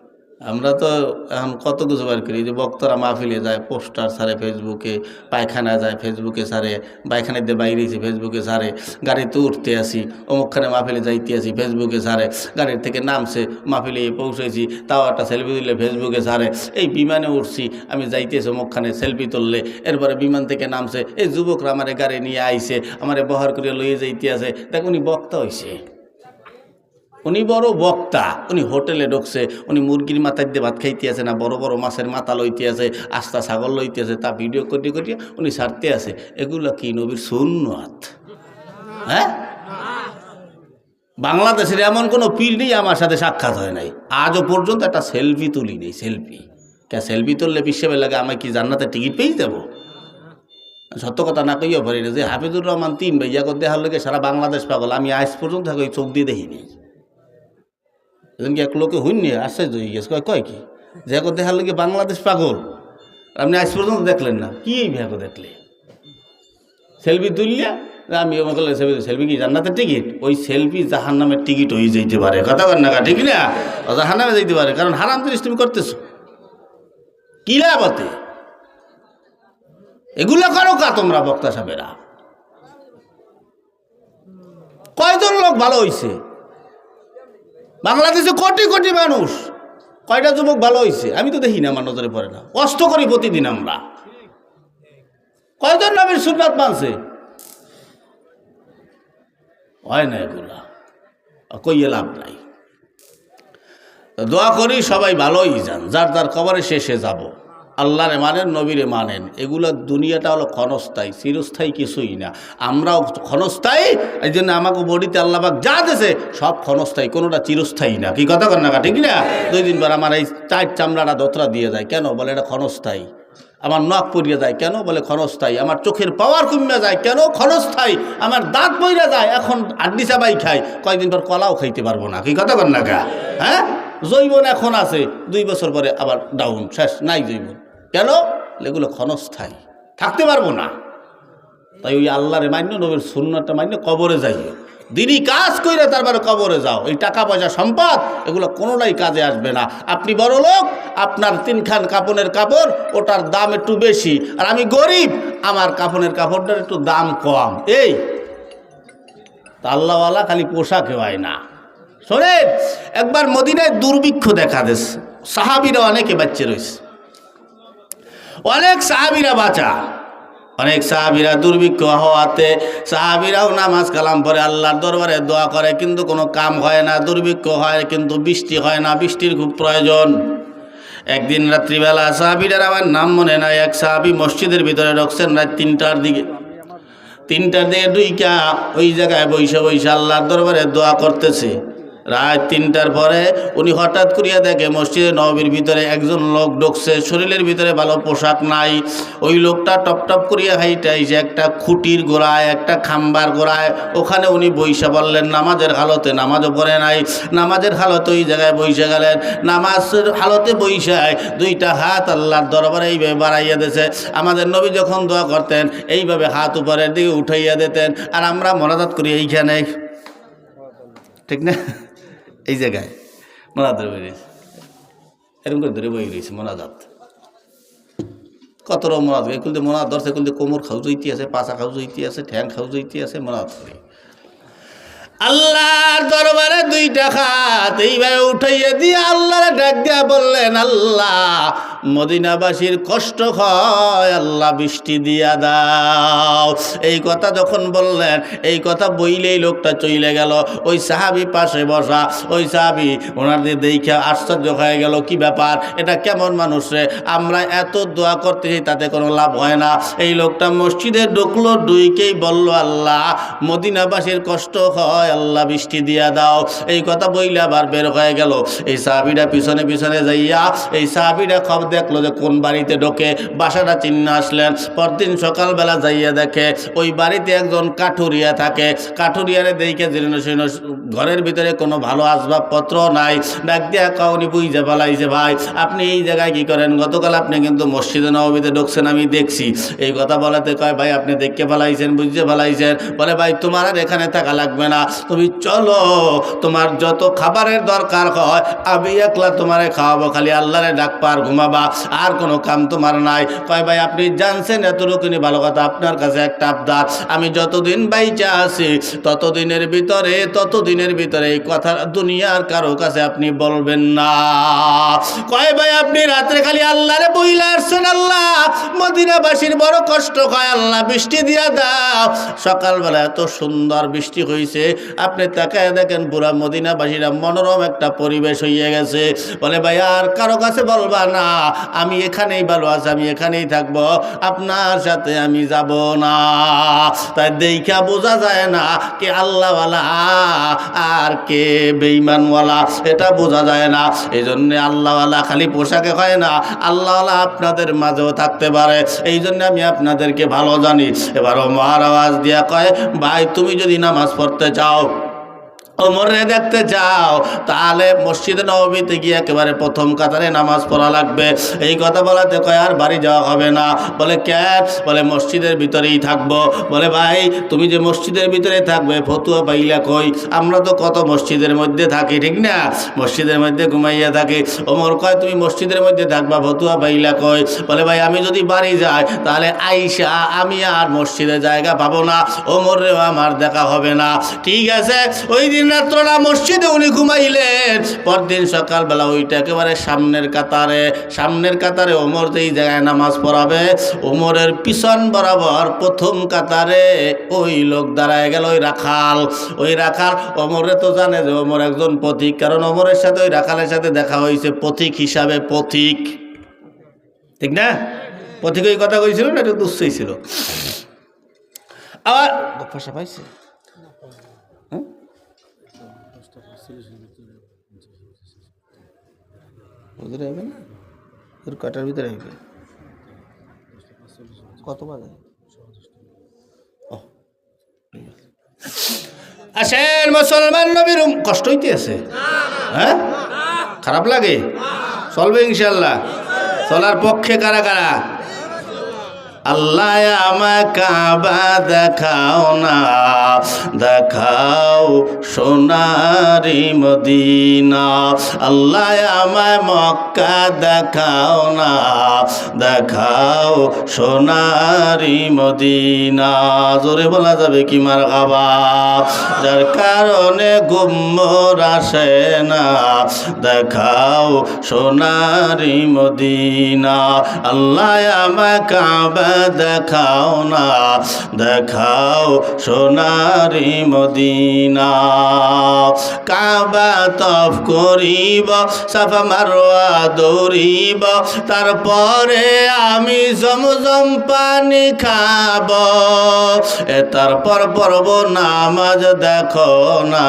আমরা তো এখন কত কিছু বার করি, যে বক্তারা মাহফিলে যায়, পোস্টার ছাড়ে ফেসবুকে, পায়খানা যায় ফেসবুকে ছাড়ে, পায়খানা দিয়ে বাইরেছি ফেসবুকে ছাড়ে, গাড়িতে উঠতে আসি অমুকখানে মাহফিলে যাইতে আসি ফেসবুকে ছাড়ে, গাড়ির থেকে নামছে মাহফিলে পৌঁছেছি তাও একটা সেলফি তুললে ফেসবুকে ছাড়ে, এই বিমানে উঠছি আমি যাইতেছি অমুকখানে সেলফি তুললে, এরপরে বিমান থেকে নামছে এই যুবকরা আমারে গাড়ি নিয়ে আইছে, আমারে বহর করে লইয়ে যাইতে আছে। দেখ উনি বক্তা হইছে, উনি বড় বক্তা, উনি হোটেলে ঢুকছে, উনি মুরগির মাথায় দিয়ে ভাত খাইতে আছে না বড় বড় মাছের মাথা লইতে আছে, আস্তা ছাগল লইতে আছে, তা ভিডিও করিয়ে করিয়ে উনি ছাড়তে আছে। এগুলো কি নবীর সুন্নাত? হ্যাঁ, বাংলাদেশের এমন কোনো পীর নেই আমার সাথে সাক্ষাৎ হয় নাই আজও পর্যন্ত একটা সেলফি তুলি নেই। সেলফি কে সেলফি তুললে বিশ্বে লাগে আমি কি জান্নাতে টিকিট পেয়ে যাবো? সত্য কথা না কইও পারি না যে হাফিজুর রহমান 3 ভাইয়া করে দেখার লোকে সারা বাংলাদেশ পাগল, আমি আজ পর্যন্ত চোখ দিয়ে দেখিনি। এজনকি এক লোকে হইনি আশ্চর্য হয়ে গেছে, কয় কি যে দেখার লোকে বাংলাদেশ পাগল, আপনি আজ পর্যন্ত দেখলেন না? কি এই ভ্যাগো দেখলে সেলফি তুললে আমি সেলফি কি জান্নাতের টিকিট? ওই সেলফি জাহান্নামের টিকিট হয়ে যাইতে পারে, কথা বল না, ঠিক না? জাহান্নামে যাইতে পারে, কারণ হারাম জিনিস তুমি করতেছো, কি লাভতে? এগুলো করো কা তোমরা বক্তা সাহেবেরা? কয়জন লোক ভালো হইছে বাংলাদেশে? কোটি কোটি মানুষ, কয়টা যুবক ভালো হয়েছে? আমি তো দেখি না, আমার নজরে পড়ে না। কষ্ট করি প্রতিদিন আমরা, কয়জন নবীর সুন্নাত মানছে? হয় না, এগুলা কইয়ে লাভ নাই। দোয়া করি সবাই ভালোই যান, যার যার কবরে শেষে যাব। আল্লাহরে মানেন, নবীরে মানেন। এগুলো দুনিয়াটা হলো ক্ষণস্থায়ী, চিরস্থায়ী কিছুই না। আমরাও ক্ষণস্থায়ী, এই জন্য আমাকে বডিতে আল্লাহবাক যা দিয়েছে সব ক্ষণস্থায়ী, কোনোটা চিরস্থায়ী না। কি কথা কর না, ঠিক না? 2 দিন পর আমার এই চার চামড়াটা দোতরা দিয়ে যায়, কেন বলে এটা ক্ষণস্থায়ী। আমার নখ পড়িয়ে যায়, কেন বলে ক্ষণস্থায়ী। আমার চোখের পাওয়ার কমে যায়, কেন? ক্ষণস্থায়ী। আমার দাঁত পইরা যায়, এখন আড্ডি চাবাই খাই, কয়েকদিন পর কলাও খাইতে পারবো না। কি কথা কর না গা? হ্যাঁ, জৈবন এখন আছে, 2 বছর পরে আবার ডাউন, শেষ, নাই জৈবন। কেন? এগুলো ক্ষণস্থায়ী, থাকতে পারবো না। তাই ওই আল্লাহরে মান্য, নবীর সুন্নাতটা মান্য, কবরে যাই, দিনই কাজ কইরা তারপরে কবরে যাও। এই টাকা পয়সা সম্পদ এগুলো কোনোটাই কাজে আসবে না। আপনি বড় লোক, আপনার 3 খান কাপড়ের কাপড়, ওটার দাম একটু বেশি, আর আমি গরিব, আমার কাপড়ের কাপড়টার একটু দাম কম। এই আল্লাহওয়ালা খালি পোশাক হয় না। শোনেন, একবার মদিনায় দুর্ভিক্ষ দেখা দিয়েছে, সাহাবীরা অনেকে বাচ্চা রয়েছে, অনেক সাহাবীরা বাঁচা, অনেক সাহাবীরা দুর্ভিক্ষ হওয়াতে সাহাবীরাও নামাজ কালাম পরে আল্লাহর দরবারে দোয়া করে, কিন্তু কোনো কাম হয় না। দুর্ভিক্ষ হয় কিন্তু বৃষ্টি হয় না, বৃষ্টির খুব প্রয়োজন। একদিন রাত্রিবেলা সাহাবীরা, আমার নাম মনে নাই, এক সাহাবী মসজিদের ভিতরে ঢুকছেন রাত 3টার দিকে। 3টার দিকে ঢুইকা ওই জায়গায় বৈশা বৈশা আল্লাহর দরবারে দোয়া করতেছে। রাত 3টার পরে উনি হঠাৎ করিয়া দেখে মসজিদে নববীর ভিতরে একজন লোক ঢুকছে, শরীরের ভিতরে ভালো পোশাক নাই। ওই লোকটা টপ টপ করিয়া হাইটা এসে একটা খুঁটির গোড়ায়, একটা খাম্বার গোড়ায়, ওখানে উনি বৈশা বললেন নামাজের হালতে, নামাজও পড়ে নাই, নামাজের হালতে ওই জায়গায় বৈশা গেলেন। নামাজের হালতে বৈশায় 2টা হাত আল্লাহর দরবারে এইভাবে বাড়াইয়া দিয়েছে। আমাদের নবী যখন দোয়া করতেন এইভাবে হাত উপরের দিকে উঠাইয়া দিতেন, আর আমরা মোনাজাত করি এইখানে, ঠিক না? এই জায়গায় মোনাজাত ধরে রয়েছে, এরকম করে ধরে বই রয়েছে মোনাজাত। কত রকম মোনাজাত, এগুলো মোনাজাত ধরছে, এগুলো কোমর খাউ জইতে আছে, পাছা খাউ জইতে আছে, ঠ্যাং খাউ জইতে আছে, মোনাজাত করে আল্লাহর দরবারে 2টা হাত এইভাবে উঠাইয়া দিয়ে আল্লাহরে ডাক দিয়া বললেন, আল্লাহ মদিনাবাসীর কষ্ট হয়, আল্লাহ বৃষ্টি দিয়া দাও। এই কথা যখন বললেন, এই কথা বইলেই লোকটা চলে গেল। ওই সাহাবী পাশে বসা, ওই সাহাবী ওনাদের দেখে আশ্চর্য হয়ে গেল, কি ব্যাপার, এটা কেমন মানুষ রে, আমরা এত দোয়া করতেছি তাতে কোনো লাভ হয় না। এই লোকটা মসজিদে ঢুকলো, ঢুকেই বলল, আল্লাহ মদিনাবাসীর কষ্ট হয়, আল্লাহ বৃষ্টি দিয়া দাও। এই কথা বইলে আবার বের হয়ে গেল। এই সাহাবীরা পিছনে পিছনে যাইয়া এই সাহাবীরা খবর দেখলো যে কোন বাড়িতে ঢোকে, বাসাটা চিন্না আসলেন। পরদিন সকালবেলা যাইয়া দেখে ওই বাড়িতে একজন কাঠুরিয়া থাকে। কাঠুরিয়ারে দেখে জীর্ণ শীর্ণ, ঘরের ভিতরে কোনো ভালো আসবাবপত্র নাই। ডাক দিয়া কাউনি বুঝে ফেলাইছে, ভাই আপনি এই জায়গায় কি করেন? গতকাল আপনি কিন্তু মসজিদে নববীতে ঢুকছেন, আমি দেখছি। এই কথা বলাতে কয়, ভাই আপনি দেখতে ফেলাইছেন, বুঝতে ফেলাইছেন। বলে, ভাই তোমার আর এখানে থাকা লাগবে না, তুমি চলো, তোমার যত খাবারের দরকার হয় আমি একলা তোমারে খাওয়াবো, খালি আল্লাহরে ডাকবা আর ঘুমাবা, আর কোনো কাম তোমার নাই। কয়, ভাই আপনি জানছেন এতটুকুনি ভালো কথা, আপনার কাছে একটা আবদার, আমি যতদিন বাইচা আছি ততদিনের ভিতরে এই কথা দুনিয়ার কারো কাছে আপনি বলবেন না। কয়, ভাই আপনি রাত্রে খালি আল্লাহরে বইলা আসছেন, আল্লাহ মদিনাবাসীর বড় কষ্ট, কয় আল্লাহ বৃষ্টি দিয়া দাও। সকালবেলা এত সুন্দর বৃষ্টি হয়েছে, আপনি তাকায় দেখেন পুরা মদিনাবাসীরা মনোরম একটা পরিবেশ হইয়া গেছে। বলে, ভাই আর কারো কাছে বলবা না, আমি এখানেই ভালো আছি, আমি এখানেই থাকবো, আপনার সাথে আমি যাব না। তাই দেখা বোঝা যায় না কে আল্লাহওয়ালা আর কে বেঈমানওয়ালা, এটা বোঝা যায় না। এই জন্য আল্লাহওয়ালা খালি পোশাকে হয় না, আল্লাহওয়ালা আপনাদের মাঝেও থাকতে পারে। এই জন্য আমি আপনাদেরকে ভালো জানি। এবার ওমর আওয়াজ দিয়া কয়, ভাই তুমি যদি নামাজ পড়তে চাও, ওমরে দেখতে চাও, তাহলে মসজিদে নববীতে গিয়ে একেবারে প্রথম কাতারে নামাজ পড়া লাগবে। এই কথা বলাতে কয়, আর বাড়ি যাওয়া হবে না। বলে, কেন? বলে, মসজিদের ভিতরেই থাকবো। বলে, ভাই তুমি যে মসজিদের ভিতরে থাকবে, ফতুয়া পাইলা কই? আমরা তো কত মসজিদের মধ্যে থাকি, ঠিক না? মসজিদের মধ্যে ঘুমাইয়া থাকি। ওমর কয়, তুমি মসজিদের মধ্যে থাকবা, ফতুয়া পাইলা কই? বলে, ভাই আমি যদি বাড়ি যাই তাহলে আইসা আমি আর মসজিদে জায়গা পাবো না, ওমরেও আমার দেখা হবে না। ঠিক আছে, ওই দিন রাত্রটা মসজিদে উনি ঘুমাইলেন। পরদিন সকালবেলা ওইটা একেবারে সামনের কাতারে ওমর যেই জায়গায় নামাজ পড়াবে, ওমরের পিছন বরাবর প্রথম কাতারে ওই লোক দাঁড়ায় গেল, ওই রাখাল ওমরে তো জানে যে ওমর একজন পথিক, কারণ ওমরের সাথে ওই রাখালের সাথে দেখা হয়েছে পথিক হিসাবে, পথিক, ঠিক না? পথিক ওই কথা কইছিল না, এটা দুঃসই ছিল। আবার ভাষা পাইছে কটার ভিতরে আসবে? কত বাজে? আসেন মুসলমান নবীর কষ্ট হইতে আছে, হ্যাঁ খারাপ লাগে? চলবে ইনশাল্লাহ। চলার পক্ষে কারা কারা? আল্লাহ আমায় কাবা দেখাও না, দেখাও সোনারি মদিনা। আল্লাহ আমায় মক্কা দেখাও না, দেখাও সোনারি মদিনা। জোরে বলা যাবে কি মারহাবা? যার কারণে গুম্মর আসে না, দেখাও সোনারি মদিনা। আল্লাহ আমায় কাবা দেখাও না, দেখাও সোনারি মদিনা। কাবা তফ করিব, সাফা মারওয়া দৌড়িব, তারপরে আমি জমজম পানি খাব। তারপর পড়ব নামাজ দেখো না,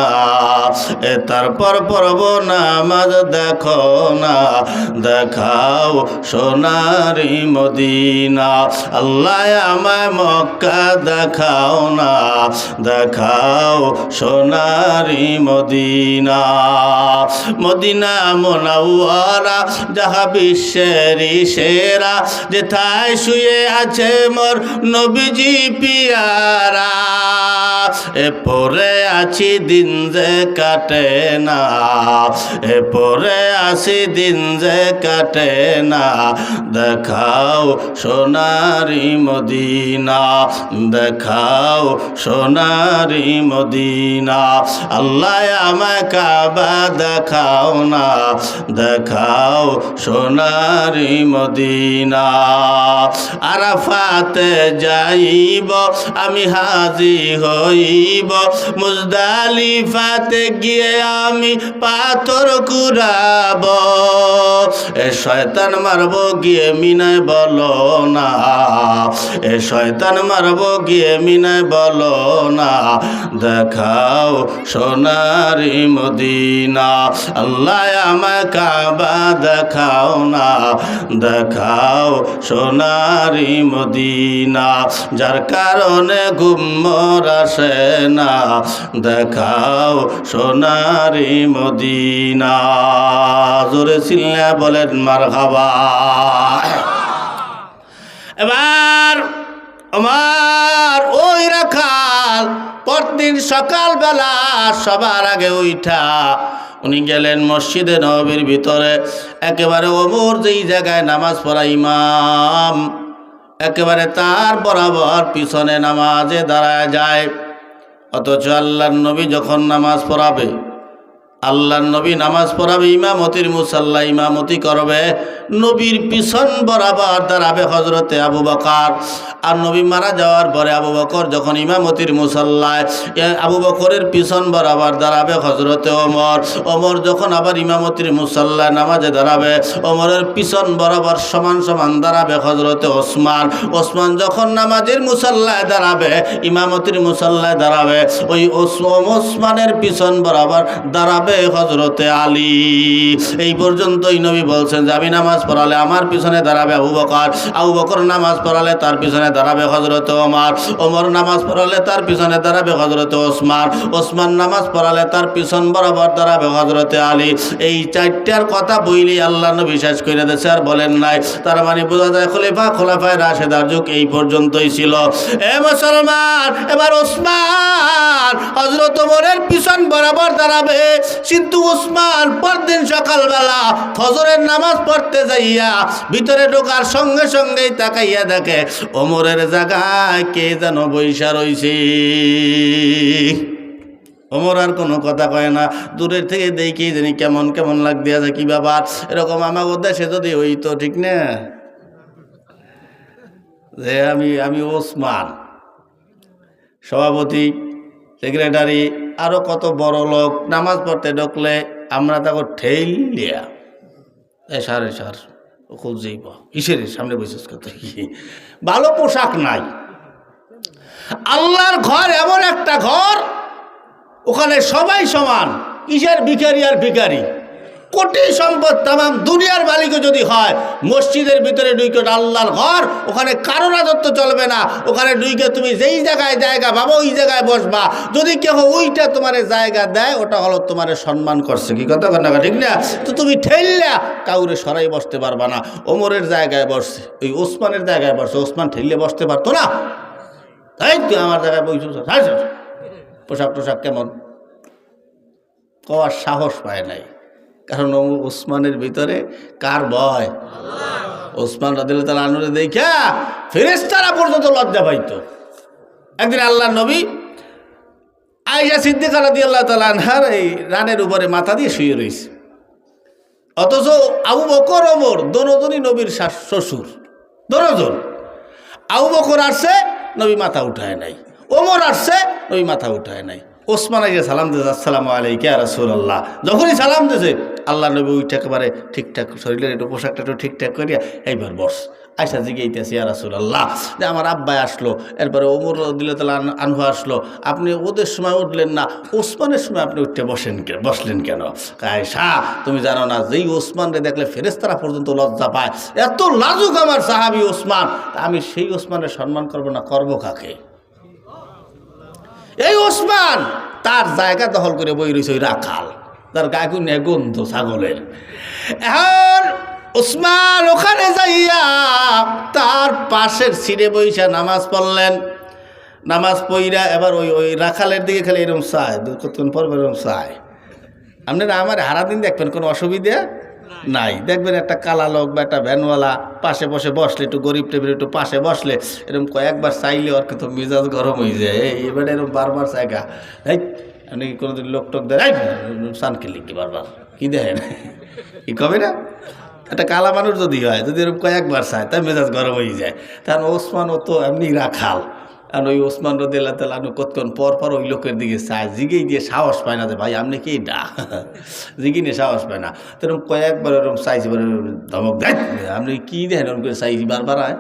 তারপর পড়ব নামাজ দেখো না, দেখাও সোনারি মদিনা। আল্লাহ আমায় মক্কা দেখাও না, দেখাও সোনারি মদিনা। মদিনা মুনাওয়ারা যাহা বিশ্বেরই সেরা, যেথায় শুয়ে আছে মোর নবীজি পিয়ারা। এ পরে আছি দিন যে কাটে না, এ পরে আছি দিন যে কাটে না, দেখাও সোনারি মদিনা, দেখাও সোনারি মদিনা। আল্লাহ আমায় কাবা দেখাও না, দেখাও সোনারি মদিনা। আরাফাতে যাইব আমি হাজি হইব, দিব, মুজদালিফাতে গিয়ে আমি পাথর কুড়াব। এ শয়তান মারবো গিয়ে মিনায় বলো না, এ শয়তান মারবো গিয়ে মিনায় বলো না, দেখাও সোনারি মদিনা। আল্লাহ আমায় কাবা দেখাও না, দেখাও সোনারি মদিনা। যার কারণে ঘুমর আসে না, দেখাও সোনারি মদিনা। জোরে চিল্লা বলেন মারহাবা। এবার আমার ওই রাখাল পরদিন সকালবেলা সবার আগে উঠা উনি গেলেন মসজিদে নববীর ভিতরে। একেবারে ওমর যেই জায়গায় নামাজ পড়া ইমাম, একেবারে তার বরাবর পিছনে নামাজে দাঁড়ায় যায়। অথচ আল্লাহর নবী যখন নামাজ পড়াবে, আল্লাহর নবী নামাজ পড়াবে, ইমামতির মুসাল্লা ইমামতি করবে, নবীর পিছন বরাবর দাঁড়াবে হজরতে আবু বকর। আর নবী মারা যাওয়ার পরে আবু বকর যখন ইমামতির মুসাল্লায়, আবু বকরের পিছন বরাবর দাঁড়াবে হজরতে ওমর। ওমর যখন আবার ইমামতির মুসাল্লায় নামাজে দাঁড়াবে, ওমরের পিছন বরাবর সমান সমান দাঁড়াবে হজরতে ওসমান। ওসমান যখন নামাজের মুসাল্লায় দাঁড়াবে, ইমামতির মুসাল্লায় দাঁড়াবে, ওই ওসমানের পিছন বরাবর দাঁড়াবে হজরতে আলী। এই পর্যন্তই নবী বলছেন যে আমি নামাজ পড়ালে আমার পিছনে দাঁড়াবে আবু বকর, আবু বকর নামাজ পড়ালে তার পিছনে দাঁড়াবে হজরতে ওমর, ওমর নামাজ পড়ালে তার পিছনে দাঁড়াবে হজরতে ওসমান, ওসমান নামাজ পড়ালে তার পিছন বরাবর দাঁড়াবে হজরতে আলী। এই চারটার কথা বইলেই আল্লাহ নবী শেষ করে দিয়েছে, আর বলেন নাই। তার মানে বোঝা যায় খোলাফায়ে রাশেদার যুগ এই পর্যন্তই ছিল। এ মুসলমান, এবার ওসমান হজরত ওমরের পিছন বরাবর দাঁড়াবে। কিন্তু ওসমান পরদিন সকালবেলা ফজরের নামাজ পড়তে যাইয়া ভিতরে ঢোকার সঙ্গে সঙ্গেই তাকাইয়া দেখে ওমরের জায়গায় কে যেন বইসা রইছে। ওমর আর কোনো কথা কয় না, দূরের থেকে দেখি জানি কেমন কেমন লাগ দিয়া যায়, কি ব্যাপার। এরকম আমার দেশে যদি হইতো, ঠিক না, যে আমি ওসমান সভাপতি, সেক্রেটারি, আরো কত বড় লোক নামাজ পড়তে ঢুকলে আমরা তাকে ঠেলিয়া সারে সার খুঁজেই পা কিসের সামনে বসে করতে, ভালো পোশাক নাই। আল্লাহর ঘর এমন একটা ঘর, ওখানে সবাই সমান। কিসের ভিখারি আর ভিখারি, কোটি সম্পদ তামাম দুনিয়ার মালিকও যদি হয়, মসজিদের ভিতরে ঢুকে আল্লাহর ঘর, ওখানে কারো রাজত্ব চলবে না। ওখানে ঢুকে তুমি যেই জায়গায় জায়গা পাবো ওই জায়গায় বসবা। যদি কেউ ওইটা তোমার জায়গা দেয়, ওটা হলো তোমার সম্মান করছে, কি কথা না, ঠিক না? তো তুমি ঠেললা কাউরে সরাই বসতে পারবা না। ওমরের জায়গায় বসছে, ওই ওসমানের জায়গায় বসছে, ওসমান ঠেললে বসতে পারতো না। তাই তুই আমার জায়গায় বসে, পোশাক টোশাক কেমন, কওয়ার সাহস পায় নাই। কারণ ওসমানের ভিতরে কার ভয়? ওসমান রাদিয়াল্লাহু তাআলা আনহুরে দেখা ফেরেশতারা পর্যন্ত লজ্জা পাইতো। একদিন আল্লাহর নবী আয়েশা সিদ্দিকা রাদিয়াল্লাহু তাআলা আনহার এই রানের উপরে মাথা দিয়ে শুয়ে রয়েছে। অথচ আবু বকর ওমর দোনোজনই নবীর শ্বশুর, দোনোজন। আবু বকর আসছে, নবী মাথা উঠায় নাই। ওমর আসছে, নবী মাথা উঠায় নাই। ওসমান আইয়া সালাম দিয়েছে, আসসালামু আলাইকা ইয়া রাসূলুল্লাহ। যখনই সালাম দিয়েছে, আল্লাহ নবী ওইটা একেবারে ঠিকঠাক শরীরের একটু পোশাকটা একটু ঠিকঠাক করিয়া এইবার বস। আয়সা জিজ্ঞাইতেছি, ইয়া রাসূলুল্লাহ, যে আমার আব্বাই আসলো, এরপরে ওমর রাদিয়াল্লাহু তাআলা আনহু আসলো, আপনি ওদের সময় উঠলেন না, ওসমানের সময় আপনি উঠতে বসলেন কেন? আয়সা, তুমি জানো না, যেই ওসমানরে দেখলে ফেরেশতারা পর্যন্ত লজ্জা পায়, এত লাজুক আমার সাহাবী ওসমান, আমি সেই ওসমানের সম্মান করবো না, করবো কাকে? এই ওসমান তার জায়গা দখল করে বই রয়েছে ওই রাখাল, তার গায়ে কোন গন্ধ ছাগলের। এখন ওসমান ওখানে যাইয়া তার পাশের সিটে বইসা নামাজ পড়লেন। নামাজ পড়া এবার ওই রাখালের দিকে খালি এরকম চায়, কতক্ষণ পর এরকম চায়। আপনারা আমার হারাদিন দেখবেন, কোনো অসুবিধা নাই। দেখবেন একটা কালা লোক বা একটা ভ্যানওয়ালা পাশে বসে বসলে, একটু গরিব টেবিল একটু পাশে বসলে, এরকম কয়েকবার চাইলে ওর কিন্তু মেজাজ গরম হয়ে যায়। এবারে এরকম বারবার চাইগা, এই আপনি কি কোনোদিন লোক টোক দেয় সান খেলি কি বারবার কি দেখেন, কি কবে না? একটা কালা মানুষ যদি হয়, যদি এরকম কয়েকবার চায়, তাই মেজাজ গরম হয়ে যায়। তার ওসমান ও তো এমনি রাখাল, আর ওই ওসমান রাদিয়াল্লাহু তাআলা আনহু কতক্ষণ পর পর ওই লোকের দিকে চায়, জিগেই দিয়ে সাহস পায় না যে ভাই আপনি কি ডা, জিগি নিয়ে সাহস পায় না। তো এরকম কয়েকবার ওরকম চাইছি, ধমক দেয়, আপনি কী দেখেন ওরকম করে চাইছি বারবার আয়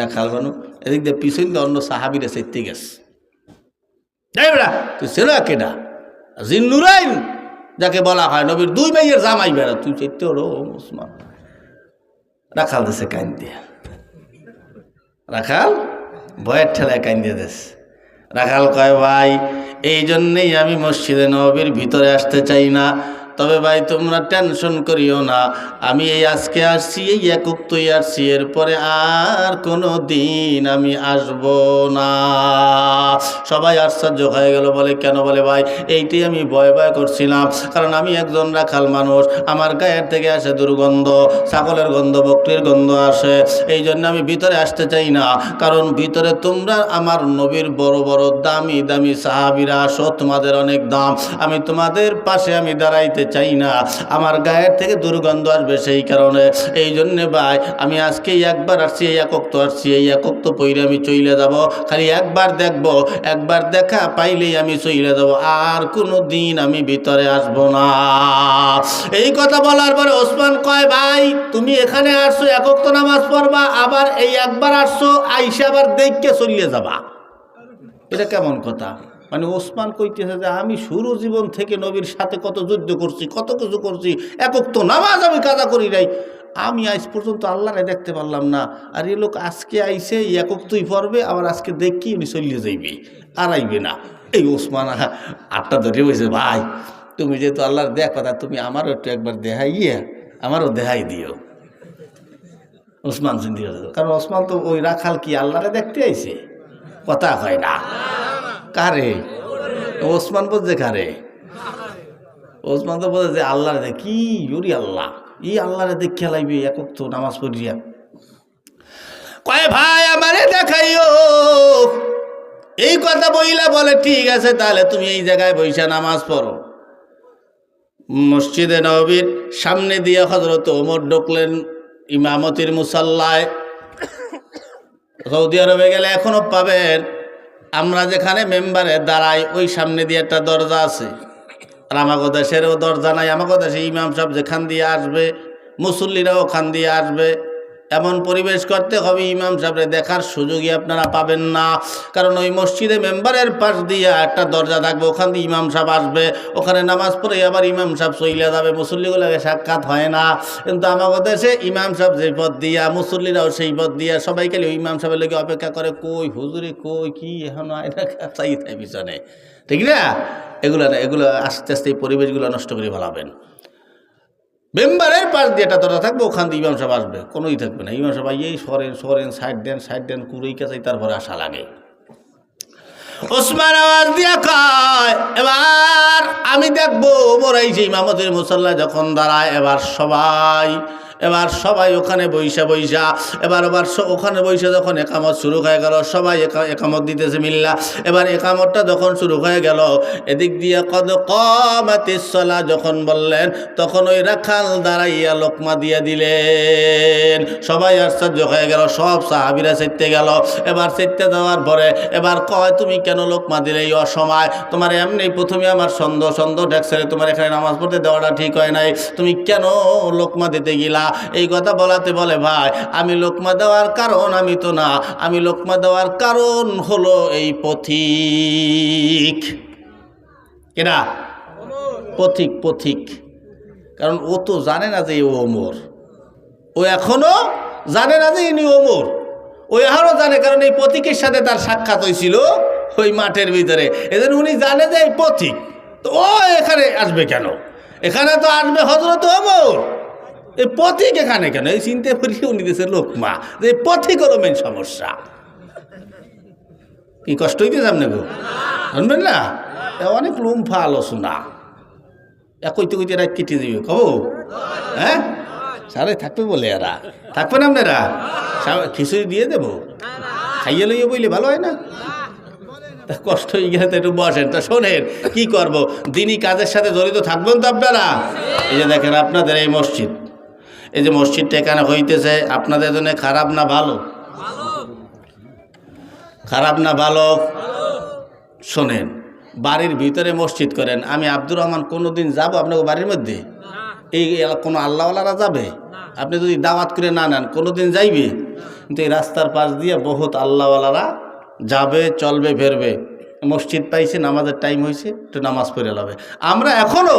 রাখাল বানু। এদিক দিয়ে পিছন দিয়ে অন্য সাহাবিরা চাইতে গেছে, বেড়া তুই সেরা কেডা, জিন্নুরাইন যাকে বলা হয় নবীর 2 ভাইয়ের জামাই, বেড়া তুই চাইতে ওরো ওসমান। রাখাল দেশে কান দিয়া, রাখাল ভয়ের ঠেলায় কান দিয়ে দেশ। রাখাল কয় ভাই এই জন্যেই আমি মসজিদে নববীর ভিতরে আসতে চাই না, তবে ভাই তোমরা টেনশন করিও না, আমি এই আজকে আসছি, এই একক্তই আসছি, এরপরে আর কোনো দিন আমি আসব না। সবাই আশ্চর্য হয়ে গেল, বলে কেন? বলে ভাই এইটাই আমি ভয় ভয় করছিলাম, কারণ আমি একজন রাখাল মানুষ, আমার গায়ের থেকে আসে দুর্গন্ধ, ছাগলের গন্ধ, বকরির গন্ধ আসে, এই জন্য আমি ভিতরে আসতে চাই না, কারণ ভিতরে তোমরা আমার নবীর বড় বড় দামি দামি সাহাবীরা আসো, তোমাদের অনেক দাম, আমি তোমাদের পাশে আমি দাঁড়াইতে চাই না, আমার গায়ের থেকে দুর্গন্ধ আসবে, সেই কারণে এই জন্যে ভাই আমি আজকে একবার আসছি, এই একক তো আসছি, এই একক তো পইরে আমি চইলে যাব, খালি একবার দেখব, একবার দেখা পাইলেই আমি চইলে যাব, আর কোনো দিন আমি ভিতরে আসব না। এই কথা বলার পরে ওসমান কয় ভাই তুমি এখানে আসছো একক তো নামাজ পড়বা, আবার এই একবার আসছো আইসা আবার দেখকে চলিয়ে যাবা, এটা কেমন কথা? মানে ওসমান কইতেছে যে আমি শুরু জীবন থেকে নবীর সাথে কত যুদ্ধ করছি, কত কিছু করছি, একক তো নামাজ আমি কাজা করি নাই, আমি আজ পর্যন্ত আল্লাহরে দেখতে পারলাম না, আর এই লোক আজকে আইসে একক তুই পড়বে, আবার আজকে দেখি উনি চলিয়ে যাইবে, আর আইবে না। এই ওসমান আটটা ধরে বলছে ভাই তুমি যেহেতু আল্লাহর দেখা, তুমি আমারও একটু একবার দেখাইয়ে আমারও দেখাই দিও। ওসমান চিন্তা, কারণ ওসমান তো ওই রাখাল কি আল্লাহরে দেখতে আইছে, কথা হয় না। কারে? ওসমান বলছে কারে? ওসমান তো বলে যে আল্লাহরে দেখ, কি ইউরি আল্লাহ, ই আল্লাহরে দেখ খেলাইবে একক তো নামাজ পড়িয়া। কয় ভাই আমারে দেখাইও, এই কথা বইলা বলে ঠিক আছে তাহলে তুমি এই জায়গায় বইসা নামাজ পড়ো। মসজিদে নববীর সামনে দিয়ে হযরত ওমর ঢুকলেন ইমামতির মুসাল্লায়। সৌদি আরবে গেলে এখনো পাবেন, আমরা যেখানে মেম্বারে দাঁড়াই ওই সামনে দিয়ে একটা দরজা আছে, আর আমাগো দেশেরও দরজা নাই, আমাগো দেশে ইমাম সাহেব যেখান দিয়ে আসবে মুসল্লিরাও ওখান দিয়ে আসবে, এমন পরিবেশ করতে হবে ইমাম সাহেবরে দেখার সুযোগই আপনারা পাবেন না, কারণ ওই মসজিদে মেম্বারের পাশ দিয়ে একটা দরজা থাকবে, ওখান দিয়ে ইমাম সাহেব আসবে, ওখানে নামাজ পড়ে আবার ইমাম সাহেব চইলা যাবে, মুসল্লিগুলোকে সাক্ষাৎ হয় না। কিন্তু আমাদের দেশে ইমাম সাহেব যে পথ দিয়া, মুসল্লিরাও সেই পথ দিয়া, সবাই খালি ওই ইমাম সাহেবের লোকে অপেক্ষা করে, কই হুজুরে কই কি এখন চাই তাই পিছনে, ঠিক না? এগুলো আস্তে আস্তে এই পরিবেশগুলো নষ্ট করে ফেলাবেন। মেম্বারের পাশ দিয়ে একটা দরজা থাকবে, ওখান দিয়ে ইমাম সাহেব আসবে, কোনোই থাকবে না, ইমাম সাহেব এই সরেন সাইড দেন কুড়েই কাছে, তারপরে আসা লাগে। ওসমান আওয়াজ দিয়া কয় এবার আমি দেখবো মোরাই যে ইমামতের মুসাল্লা যখন দাঁড়ায়, এবার সবাই ওখানে বইসা এবার ওখানে বইসা যখন একামত শুরু হয়ে গেল, সবাই একামত দিতেছে মিল্লা। এবার একামতটা যখন শুরু হয়ে গেল, এদিক দিয়ে কদ কামাতিস সালাহ যখন বললেন, তখন ওই রাখাল দাঁড়াইয়া লোকমা দিয়ে দিলেন। সবাই আশ্চর্য হয়ে গেল, সব সাহাবীরা চেতে গেল। এবার চেতে যাওয়ার পরে এবার কয় তুমি কেন লোকমা দিলে এই অসময়? তোমার এমনি প্রথমে আমার সন্দেহ দেখছে, তোমার এখানে নামাজ পড়তে দেওয়াটা ঠিক হয় নাই, তুমি কেন লোকমা দিতে গেলা? এই কথা বলাতে বলে ভাই আমি লোকমা দেওয়ার কারণ আমি তো না, আমি লোকমা দেওয়ার কারণ হলো এই পথিক। কেনা পথিক, কারণ ও তো জানে না যে ও ওমর, ও এখনো জানে না যে ইনি ওমর, ও এখনো জানে, কারণ এই পথিকের সাথে তার সাক্ষাৎ হয়েছিল ওই মাঠের ভিতরে, এজন্য উনি জানে যে এই পথিক, তো ও এখানে আসবে কেন? এখানে তো আসবে হযরত ওমর, এই পথিক এখানে কেন? এই চিন্তা করি উনি দেশের লোকমা যে পথিক হলো মেন সমস্যা। কি কষ্ট হইতেছে আপনাকে শুনবেন না? অনেক লুম্ফা আলোচনা, কইতে রাত কেটে দিবে কব, হ্যাঁ সারে থাকবে বলে, এরা থাকবেন আপনারা, খিচুড়ি দিয়ে দেবো, খাইয়ে লইয়ে বইলে ভালো হয় না? কষ্ট হয়ে গেলে তো একটু বসেন, তা শোনেন কি করবো, দিনই কাজের সাথে জড়িত থাকবেন তো আপনারা। এই যে দেখেন আপনাদের এই মসজিদ, এই যে মসজিদটা এখানে হইতেছে, আপনাদের জন্য খারাপ না ভালো? খারাপ না ভালো? শোনেন, বাড়ির ভিতরে মসজিদ করেন। আমি আব্দুর রহমান কোনোদিন যাব আপনাকে বাড়ির মধ্যে? এই কোনো আল্লাহওয়ালারা যাবে? আপনি যদি দাওয়াত করে না নেন কোনোদিন যাইবে? কিন্তু এই রাস্তার পাশ দিয়ে বহুত আল্লাহওয়ালারা যাবে, চলবে, ফেরবে। মসজিদ পাইছে, নামাজের টাইম হয়েছে, একটু নামাজ পড়ে লাবে। আমরা এখনও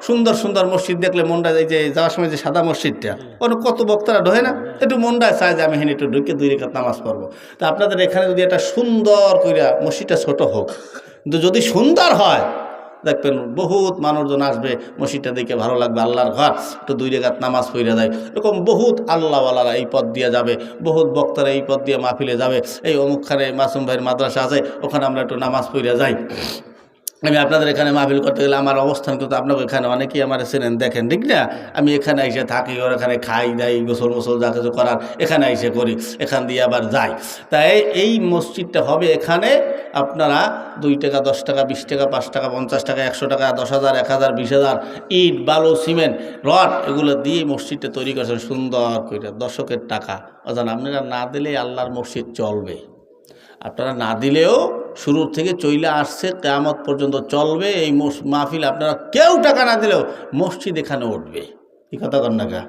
সুন্দর সুন্দর মসজিদ দেখলে মনটা, এই যে যাওয়ার সময় যে সাদা মসজিদটা, ওখানে কত বক্তারা ঢোহে না, একটু মনটা চায় যে আমি হেন একটু ঢুকে 2 রাকাত নামাজ পড়বো। তা আপনাদের এখানে যদি একটা সুন্দর কইরা, মসজিদটা ছোট হোক কিন্তু যদি সুন্দর হয়, দেখবেন বহুত মানুষজন আসবে, মসজিদটা দেখে ভালো লাগবে, আল্লাহর ঘর, একটু 2 রাকাত নামাজ পড়ে যায়। এরকম বহুত আল্লাহওয়ালারা এই পথ দিয়ে যাবে, বহুত বক্তারা এই পথ দিয়ে মাহফিলে যাবে। এই অমুকখানে মাসুম ভাইয়ের মাদ্রাসা আছে, ওখানে আমরা একটু নামাজ পড়ে যাই। আমি আপনাদের এখানে মাহফিল করতে গেলে আমার অবস্থান কিন্তু আপনাকে এখানে অনেকেই আমার চেনেন, দেখেন, ঠিক না? আমি এখানে এসে থাকি, ওর এখানে খাই দাই, গোসল মোসল যা কিছু করার এখানে এসে করি, এখান দিয়ে আবার যাই। তাই এই মসজিদটা হবে এখানে আপনারা 2 টাকা, 10 টাকা, 20 টাকা, 5 টাকা, 50 টাকা, 100 টাকা, 10,000, 1,000, 20,000 ইট, বালু, সিমেন্ট, রড এগুলো দিয়ে মসজিদটা তৈরি করছেন সুন্দর করে, দর্শকের টাকা। অজান আপনারা না দিলে আল্লাহর মসজিদ চলবে। আপনারা না দিলেও শুরুর থেকে চইলা আসছে, কিয়ামত পর্যন্ত চলবে এই মাহফিল। আপনারা কেউ টাকা না দিলেও মসজিদ এখানে উঠবে। কি কথা কন না?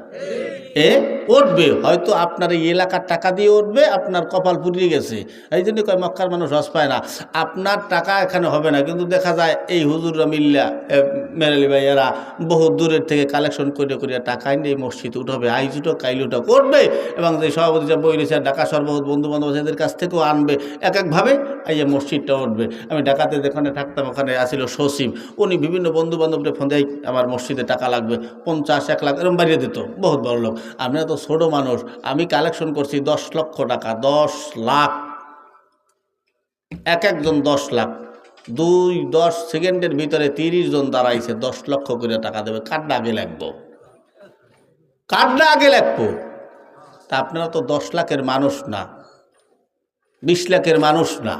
উঠবে, হয়তো আপনার এই এলাকার টাকা দিয়ে উঠবে, আপনার কপাল পুড়িয়ে গেছে। এই জন্য কয় মক্কার মানুষ হজ পায় না। আপনার টাকা এখানে হবে না, কিন্তু দেখা যায় এই হুজুররা মিল্লা, মেরালি ভাইয়েরা বহু দূরের থেকে কালেকশন করে করে টাকা এনে এই মসজিদ উঠবে, আইজ উঠো কাইল উঠো করবে। এবং যে সভাপতি যা বই রয়েছে, ঢাকা সর্বহত বন্ধু বান্ধব এদের কাছ থেকেও আনবে, এক একভাবে এই মসজিদটা উঠবে। আমি ঢাকাতে যেখানে থাকতাম ওখানে আসিল সসীম, উনি বিভিন্ন বন্ধু বান্ধবদের ফোন দেয়, আমার মসজিদে টাকা লাগবে 50, 1 লাখ এরকম বাড়িয়ে দিত, বহুত বড় লোক। আমরা তো ছোট মানুষ, আমি কালেকশন করছি 10 লক্ষ টাকা, 10 লাখ, এক একজন 10 লাখ, 10 সেকেন্ডের ভিতরে 30 জন দাঁড়াইছে, 10 লক্ষ করে টাকা দেবে। কার্ডটা আগে লাগবো, কার্ডটা আগে লাগবো। তা আপনারা তো 10 লাখের মানুষ না, 20 লাখের মানুষ না,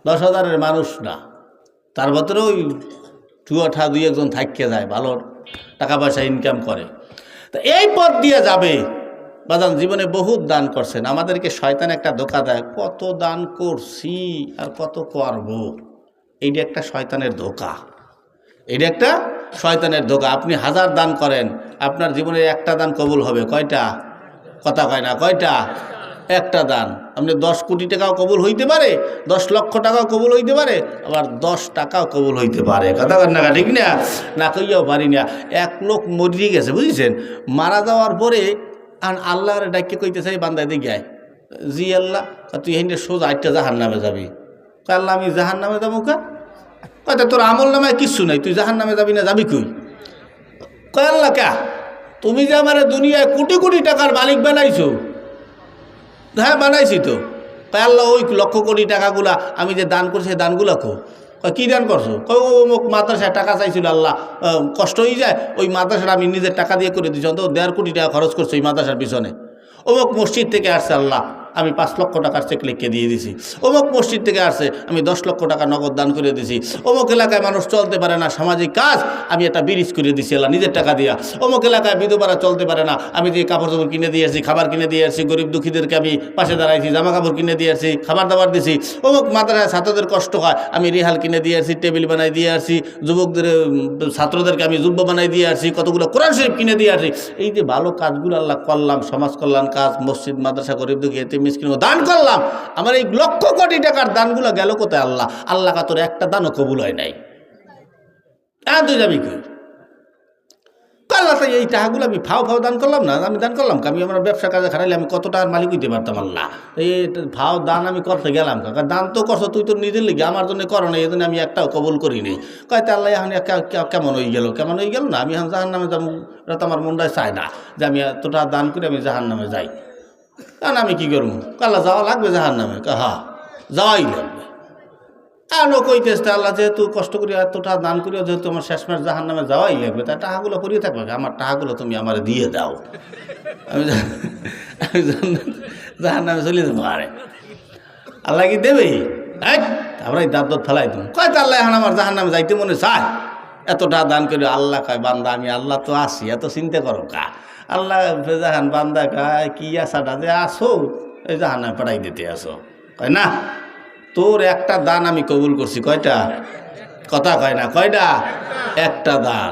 10,000-এর মানুষ না, তার ভিতরে ওই টুয়াঠা 2-1 জন থাকিয়ে যায়, ভালো টাকা পয়সা ইনকাম করে। তা এই পথ দিয়ে যাবে। বাজান জীবনে বহুত দান করছেন, আমাদেরকে শয়তান একটা ধোঁকা দেয়, কত দান করছি আর কত করব। এইটা একটা শয়তানের ধোঁকা, এটা একটা শয়তানের ধোঁকা। আপনি 1000 দান করেন, আপনার জীবনে একটা দান কবুল হবে কয়টা? কথা কয় না, কয়টা? একটা দান। আপনি 10 কোটি টাকাও কবুল হইতে পারে, 10 লক্ষ টাকাও কবুল হইতে পারে, আবার 10 টাকাও কবুল হইতে পারে। কথা কয় না, ঠিক না? না কইয়াও পারি না। এক লোক মরিয়ে গেছে, বুঝেছেন? মারা যাওয়ার পরে আর আল্লাহর ডাইকে কইতেছে, বান্দায় দিয়ে গায়, জি আল্লাহ, তুই হেঁটে সোজা 8টা জাহান নামে যাবি। আল্লাহ, আমি জাহান নামে যাবো কা? কয়টা তোর আমল নামায় কিচ্ছু নাই, তুই জাহান নামে যাবি না, যাবি কই? কয় আল্লাহ, কা তুমি যে আমার দুনিয়ায় কোটি কোটি টাকার মালিক বানাইছো? হ্যাঁ বানাইছি তো। কয় আল্লাহ, ওই লক্ষ কোটি টাকাগুলা আমি যে দান করছি, দানগুলা কো? কী দান করছো? কয় অমুক মাদ্রাসায় টাকা চাইছিল, আল্লাহ কষ্ট হয়ে যায়, ওই মাদ্রাসাটা আমি নিজের টাকা দিয়ে করে দিচ্ছি, অন্তত 1.5 কোটি টাকা খরচ করছো এই মাদ্রাসার পিছনে। অমুক মসজিদ থেকে আসছে, আল্লাহ আমি 5 লক্ষ টাকার চেক লিখে দিয়ে দিছি। অমুক মসজিদ থেকে আসছে, আমি 10 লক্ষ টাকা নগদ দান করে দিছি। অমুক এলাকায় মানুষ চলতে পারে না, সামাজিক কাজ আমি একটা ব্রিজ করে দিছি আল্লাহ নিজের টাকা দিয়া। অমুক এলাকায় বিধবারা চলতে পারে না, আমি যে কাপড় চোপড় কিনে দিয়ে আসছি, খাবার কিনে দিয়ে আসছি, গরিব দুঃখীদেরকে আমি পাশে দাঁড়াইছি, জামা কাপড় কিনে দিয়ে আসছি, খাবার দাবার দিছি। অমুক মাদ্রাসায় ছাত্রদের কষ্ট হয়, আমি রিহাল কিনে দিয়ে আসছি, টেবিল বানাই দিয়ে আসছি, যুবকদের ছাত্রদেরকে আমি যুব্য বানাই দিয়ে আসছি, কতগুলো কোরআন শরীফ কিনে দিয়ে আসছি। এই যে ভালো কাজগুলো আল্লাহ করলাম, সমাজ কল্যাণ কাজ, মসজিদ মাদ্রাসা, গরিব দুঃখী এতে মিসকিন দান করলাম, আমার এই লক্ষ কোটি টাকার দানগুলো গেল কোথায়? আল্লাহ, আল্লাহ তোর একটা দানও কবুল হয় নাই। তুই যাবি কই? আল্লাহ, তাই এই টাকাগুলো আমি ফাও দান করলাম না, আমি দান করলাম, আমি আমার ব্যবসা কাজে খারাইলে আমি কত টাকার মালিক হইতে পারতাম। আল্লাহ, এই ফাও দান আমি করতে গেলাম, কাকা দান তো করছো তুই তো নিজের লিগে, আমার জন্য করো না, এই জন্য আমি একটাও কবুল করিনি। কয়তে আল্লাহ এখন কেমন হয়ে গেল, কেমন হয়ে গেল না, আমি এখন জাহান নামে যাবো, এটা তো আমার মনটায় চায় না যে আমি এত টাকা দান করে আমি জাহান নামে যাই। কারণ আমি কী করবো? আল্লাহ যাওয়া লাগবে জাহান নামে? হ্যাঁ যাওয়াই লাগবে। আর লোক কইতেছে আল্লাহ যেহেতু কষ্ট করি এতটা দান করিও, যেহেতু আমার শেষমেশ জাহান নামে যাওয়াই লাগবে, তাই টাকাগুলো করিয়ে থাকবে, আমার টাকাগুলো তুমি আমার দিয়ে দাও, আমি জাহান নামে চলে যাবো। আরে আল্লাহ কি দেবে? আমরা এই দাঁত ফেলাই দেবো। কয়তো আল্লাহ এখন আমার জাহান নামে যাইতে মনে চায়, এতটা দান করি। আল্লাহ কয়, বান্দা আমি আল্লাহ তো আসি, এত চিন্তা করো কা? আল্লাহ জাহান বান্দা কয় কি আশাটা যে আসো এই জাহান নামে পাঠাই দিতে আসো? কয় না, তোর একটা দান আমি কবুল করছি। কয়টা? কথা কয় না, কয়টা? একটা দান।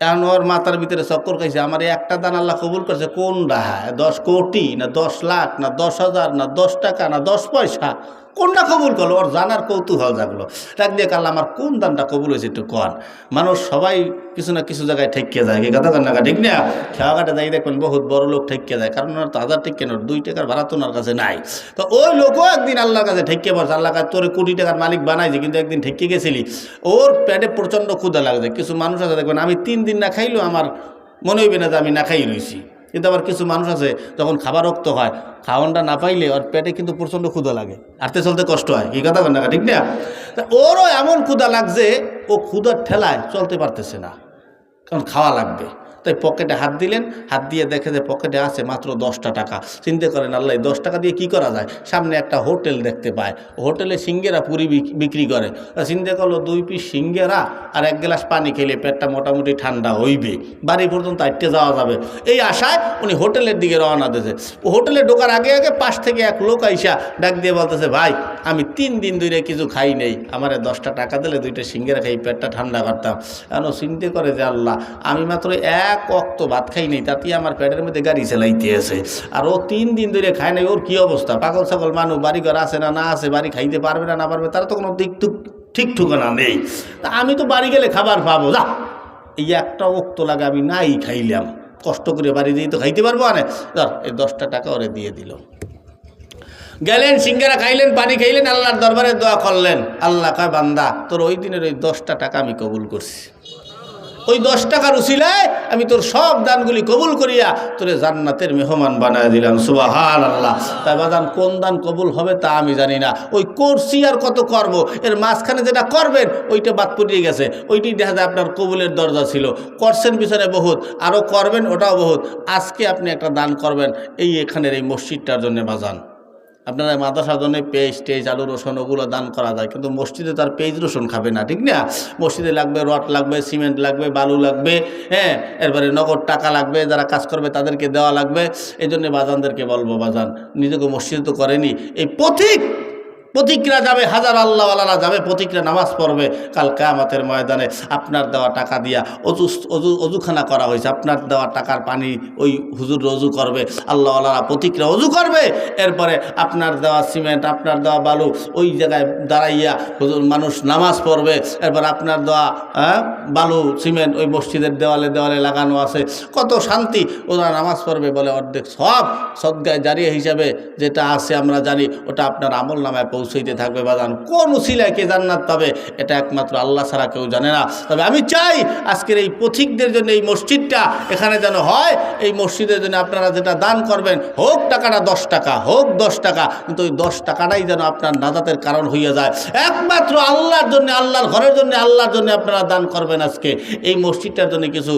এখন ওর মাথার ভিতরে চক্কর খাইছে, আমার এই একটা দান আল্লাহ কবুল করছে কোনটা? 10 কোটি না 10 লাখ না 10,000 না 10 টাকা না 10 পয়সা, কোনটা কবুল করলো? ওর জানার কৌতূহল জাগলো। ডাক দিয়ে কাল আমার কোন দানটা কবুল হয়েছে একটু কন। মানুষ সবাই কিছু না কিছু জায়গায় ঠেকিয়ে যায়, কি কথা কন না? ঠিক না? খেয়াঘাটে যাই দেখবেন বহুত বড় লোক ঠেকিয়ে যায়, কারণ ওর তো হাজার ঠেকিয়ে নোট 2 টাকার ভাড়া তো ওনার কাছে নাই। তো ওই লোকও একদিন আল্লাহর কাছে ঠেকিয়ে পড়ছে, আল্লাহ কাছে তোর কোটি টাকার মালিক বানাইছে, কিন্তু একদিন ঠেকিয়ে গেছিলি। ওর পেটে প্রচণ্ড ক্ষুধা লাগছে। কিছু মানুষ আছে দেখবেন আমি 3 দিন না খাইলেও আমার মনে হইবে না যে আমি না খাই রয়েছি। কিন্তু আবার কিছু মানুষ আছে যখন খাবার রক্ত হয়, খাওয়ানটা না পাইলে ওর পেটে কিন্তু প্রচণ্ড ক্ষুধা লাগে, হাঁটতে চলতে কষ্ট হয়, কি কথা বল না? ঠিক না? ওরও এমন ক্ষুধা লাগছে, ও ক্ষুধার ঠেলায় চলতে পারতেছে না, কারণ খাওয়া লাগবে। তাই পকেটে হাত দিলেন, হাত দিয়ে দেখে যে পকেটে আছে মাত্র 10টা টাকা। চিন্তা করেন আল্লাহ 10 টাকা দিয়ে কি করা যায়? সামনে একটা হোটেল দেখতে পায়, হোটেলে সিঙ্গেরা পুরি বিক্রি করে। চিন্তা করলো 2 পিস সিঙ্গেরা আর 1 গ্লাস পানি খেলে পেটটা মোটামুটি ঠান্ডা হইবে, বাড়ি পর্যন্ত হাঁটতে যাওয়া যাবে। এই আশায় উনি হোটেলের দিকে রওনা দিয়েছে। হোটেলে ঢোকার আগে আগে পাশ থেকে এক লোক আইসা ডাক দিয়ে বলতেছে, ভাই আমি 3 দিন ধরে কিছু খাই নেই, আমার 10টা টাকা দিলে 2টা সিঙ্গেরা খাই পেটটা ঠান্ডা করতাম। কেন? চিন্তা করে যে আল্লাহ আমি মাত্র 1 ওয়াক্ত ভাত খাই নেই, তাতে আমার পেটের মধ্যে গাড়ি চালাইতে আছে, আর ও 3 দিন ধরে খায় নাই। ওর কি অবস্থা? পাগল ছাগল মানুষ, বাড়ি ঘর আছে না না আছে, বাড়ি খাইতে পারবে না না পারবে, তার তো কোনো ঠিক ঠিকানা নেই। তা আমি তো বাড়ি গেলে খাবার পাবো, যা এই একটা ওক্ত লাগে আমি নাই খাইলাম, কষ্ট করে বাড়ি দিয়ে তো খাইতে পারবো না। এই 10টা টাকা ওরে দিয়ে দিল। গেলেন, সিঙ্গারা খাইলেন, পানি খাইলেন, আল্লাহর দরবারে দোয়া করলেন। আল্লাহ কয়, বান্দা তোর ওই দিনের ওই 10টা টাকা আমি কবুল করছি। ওই 10 টাকার উসিলায় আমি তোর সব দানগুলি কবুল করিয়া তোরে জান্নাতের মেহমান বানায় দিলাম। সুবহানাল্লাহ। তাই বাদান কোন দান কবুল হবে তা আমি জানি না, ওই করছি আর কত করব, এর মাঝখানে যেটা করবেন ওইটা বাদ পড়িয়ে গেছে, ওইটাই দেখা যায় আপনার কবুলের দরজা ছিল। করছেন পিছনে বহুত, আরও করবেন ওটাও বহুত। আজকে আপনি একটা দান করবেন এই এখানের এই মসজিদটার জন্য বাজান। আপনারা মাদ্রাসার জন্য পেঁয়াজ টেজ আলু রসুন ওগুলো দান করা যায়, কিন্তু মসজিদে তার পেঁয়াজ রসুন খাবে না, ঠিক না? মসজিদে লাগবে রড, লাগবে সিমেন্ট, লাগবে বালু, লাগবে হ্যাঁ, এরপরে নগদ টাকা লাগবে, যারা কাজ করবে তাদেরকে দেওয়া লাগবে। এই জন্য বাজানদেরকে বলবো, বাজান নিজেকে মসজিদে তো করেনি, এই প্রতিক্রা যাবে, হাজার আল্লাহওয়ালারা যাবে, প্রতিক্রা নামাজ পড়বে কাল কিয়ামতের ময়দানে। আপনার দেওয়া টাকা দিয়া অজুখানা করা হয়েছে, আপনার দেওয়া টাকার পানি ওই হুজুর অজু করবে, আল্লাহওয়ালারা প্রতিক্রা অজু করবে। এরপরে আপনার দেওয়া সিমেন্ট, আপনার দেওয়া বালু ওই জায়গায় দাঁড়াইয়া হুজুর মানুষ নামাজ পড়বে। এরপর আপনার দেওয়া বালু সিমেন্ট ওই মসজিদের দেওয়ালে দেওয়ালে লাগানো আছে, কত শান্তি, ওরা নামাজ পড়বে বলে অর্ধেক সব সদগায় জারিয়া হিসাবে যেটা আছে আমরা জানি, ওটা আপনার আমল নামায় পৌঁছাইতে থাকবে। বাজান কোন উসিলায় কে জান্নাত পাবে এটা একমাত্র আল্লাহ ছাড়া কেউ জানে না। তবে আমি চাই আজকের এই পথিকদের জন্য এই মসজিদটা এখানে যেন হয়, এই মসজিদের জন্য আপনারা যেটা দান করবেন, হোক টাকাটা 10 টাকা, হোক 10 টাকা, কিন্তু ওই 10 টাকাটাই যেন আপনার নাজাতের কারণ হইয়া যায়। একমাত্র আল্লাহর জন্য, আল্লাহর ঘরের জন্য, আল্লাহর জন্য আপনারা দান করবেন। আজকে এই মসজিদটার জন্য কিছু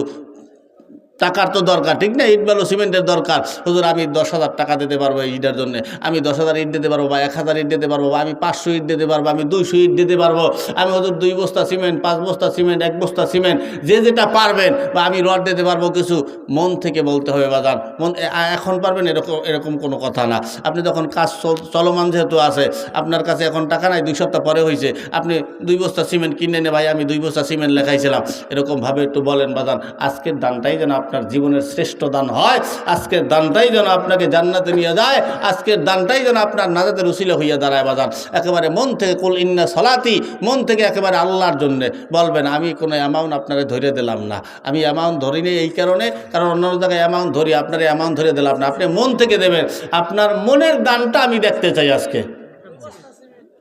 টাকার তো দরকার, ঠিক না? ইট বালু সিমেন্টের দরকার। হুজুর আমি 10,000 টাকা দিতে পারবো ইটের জন্য, আমি 10,000 ইট দিতে পারবো, বা 1,000 ইট দিতে পারবো, বা আমি 500 ইট দিতে পারবো, আমি 200 ইট দিতে পারবো, আমি হুজুর 2 বস্তা সিমেন্ট, 5 বস্তা সিমেন্ট, 1 বস্তা সিমেন্ট, যে যেটা পারবেন, বা আমি রড দিতে পারবো কিছু। মন থেকে বলতে হবে বাজান, মন এখন পারবেন এরকম কোনো কথা না। আপনি যখন কাজ চলমান যেহেতু আছে, আপনার কাছে এখন টাকা নাই, 2 সপ্তাহ পরে হয়েছে, আপনি 2 বস্তা সিমেন্ট কিনে নে, ভাই আমি 2 বস্তা সিমেন্ট লেখাইছিলাম, এরকমভাবে একটু বলেন বাজান। আজকের দানটাই যেন আপনার জীবনের শ্রেষ্ঠ দান হয়, আজকের দানটাই যেন আপনাকে জান্নাতে নিয়ে যায়, আজকের দানটাই যেন আপনার নাজাতের উসিলা হইয়া দাঁড়ায় বাজান। একেবারে মন থেকে কুল ইন্না সলাতি, মন থেকে একেবারে আল্লাহর জন্যে বলবেন। আমি কোনো অ্যামাউন্ট আপনারা ধরে দিলাম না, আমি অ্যামাউন্ট ধরিনি এই কারণে, কারণ অন্য জায়গায় অ্যামাউন্ট ধরি, আপনার অ্যামাউন্ট ধরে দিলাম না, আপনি মন থেকে দেবেন। আপনার মনের দানটা আমি দেখতে চাই আজকে।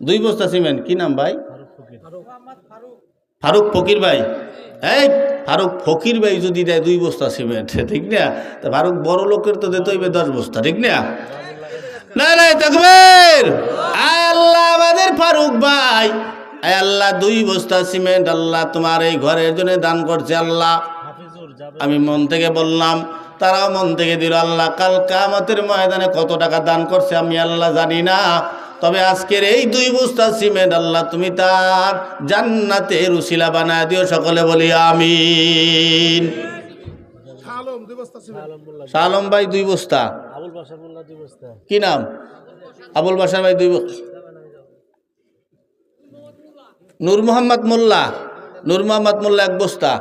2 বস্তা সিমেন্ট, কি নাম ভাই? ফারুক ফকির ভাই। এই ফারুক ফকির ভাই যদি দেয় 2 বস্তা সিমেন্ট, ঠিক না? তা ফারুক বড় লোকের তো দিতে হইবে 10 বস্তা, ঠিক না? নারে তাকবীর। আয় আল্লাহ আমাদের ফারুক ভাই, আয় আল্লাহ 2 বস্তা সিমেন্ট আল্লাহ তোমার এই ঘরের জন্য দান করছে। আল্লাহ আমি মন থেকে বললাম, তারাও মন থেকে দিল। আল্লাহ কাল কিয়ামতের ময়দানে কত টাকা দান করছে আমি আল্লাহ জানি না, তবে আজকের এই 2 বস্তা সিমেন্ট আল্লাহ তুমি তার জান্নাতের উসিলা বানায় দিও। সকলে বলি আমিন। শালম ভাই 2 বস্তা, কি নাম? আবুল বাসার ভাই 2 বস্তা, নূর মোহাম্মদ মোল্লা, নূর মোহাম্মদ মোল্লা এক বস্তা,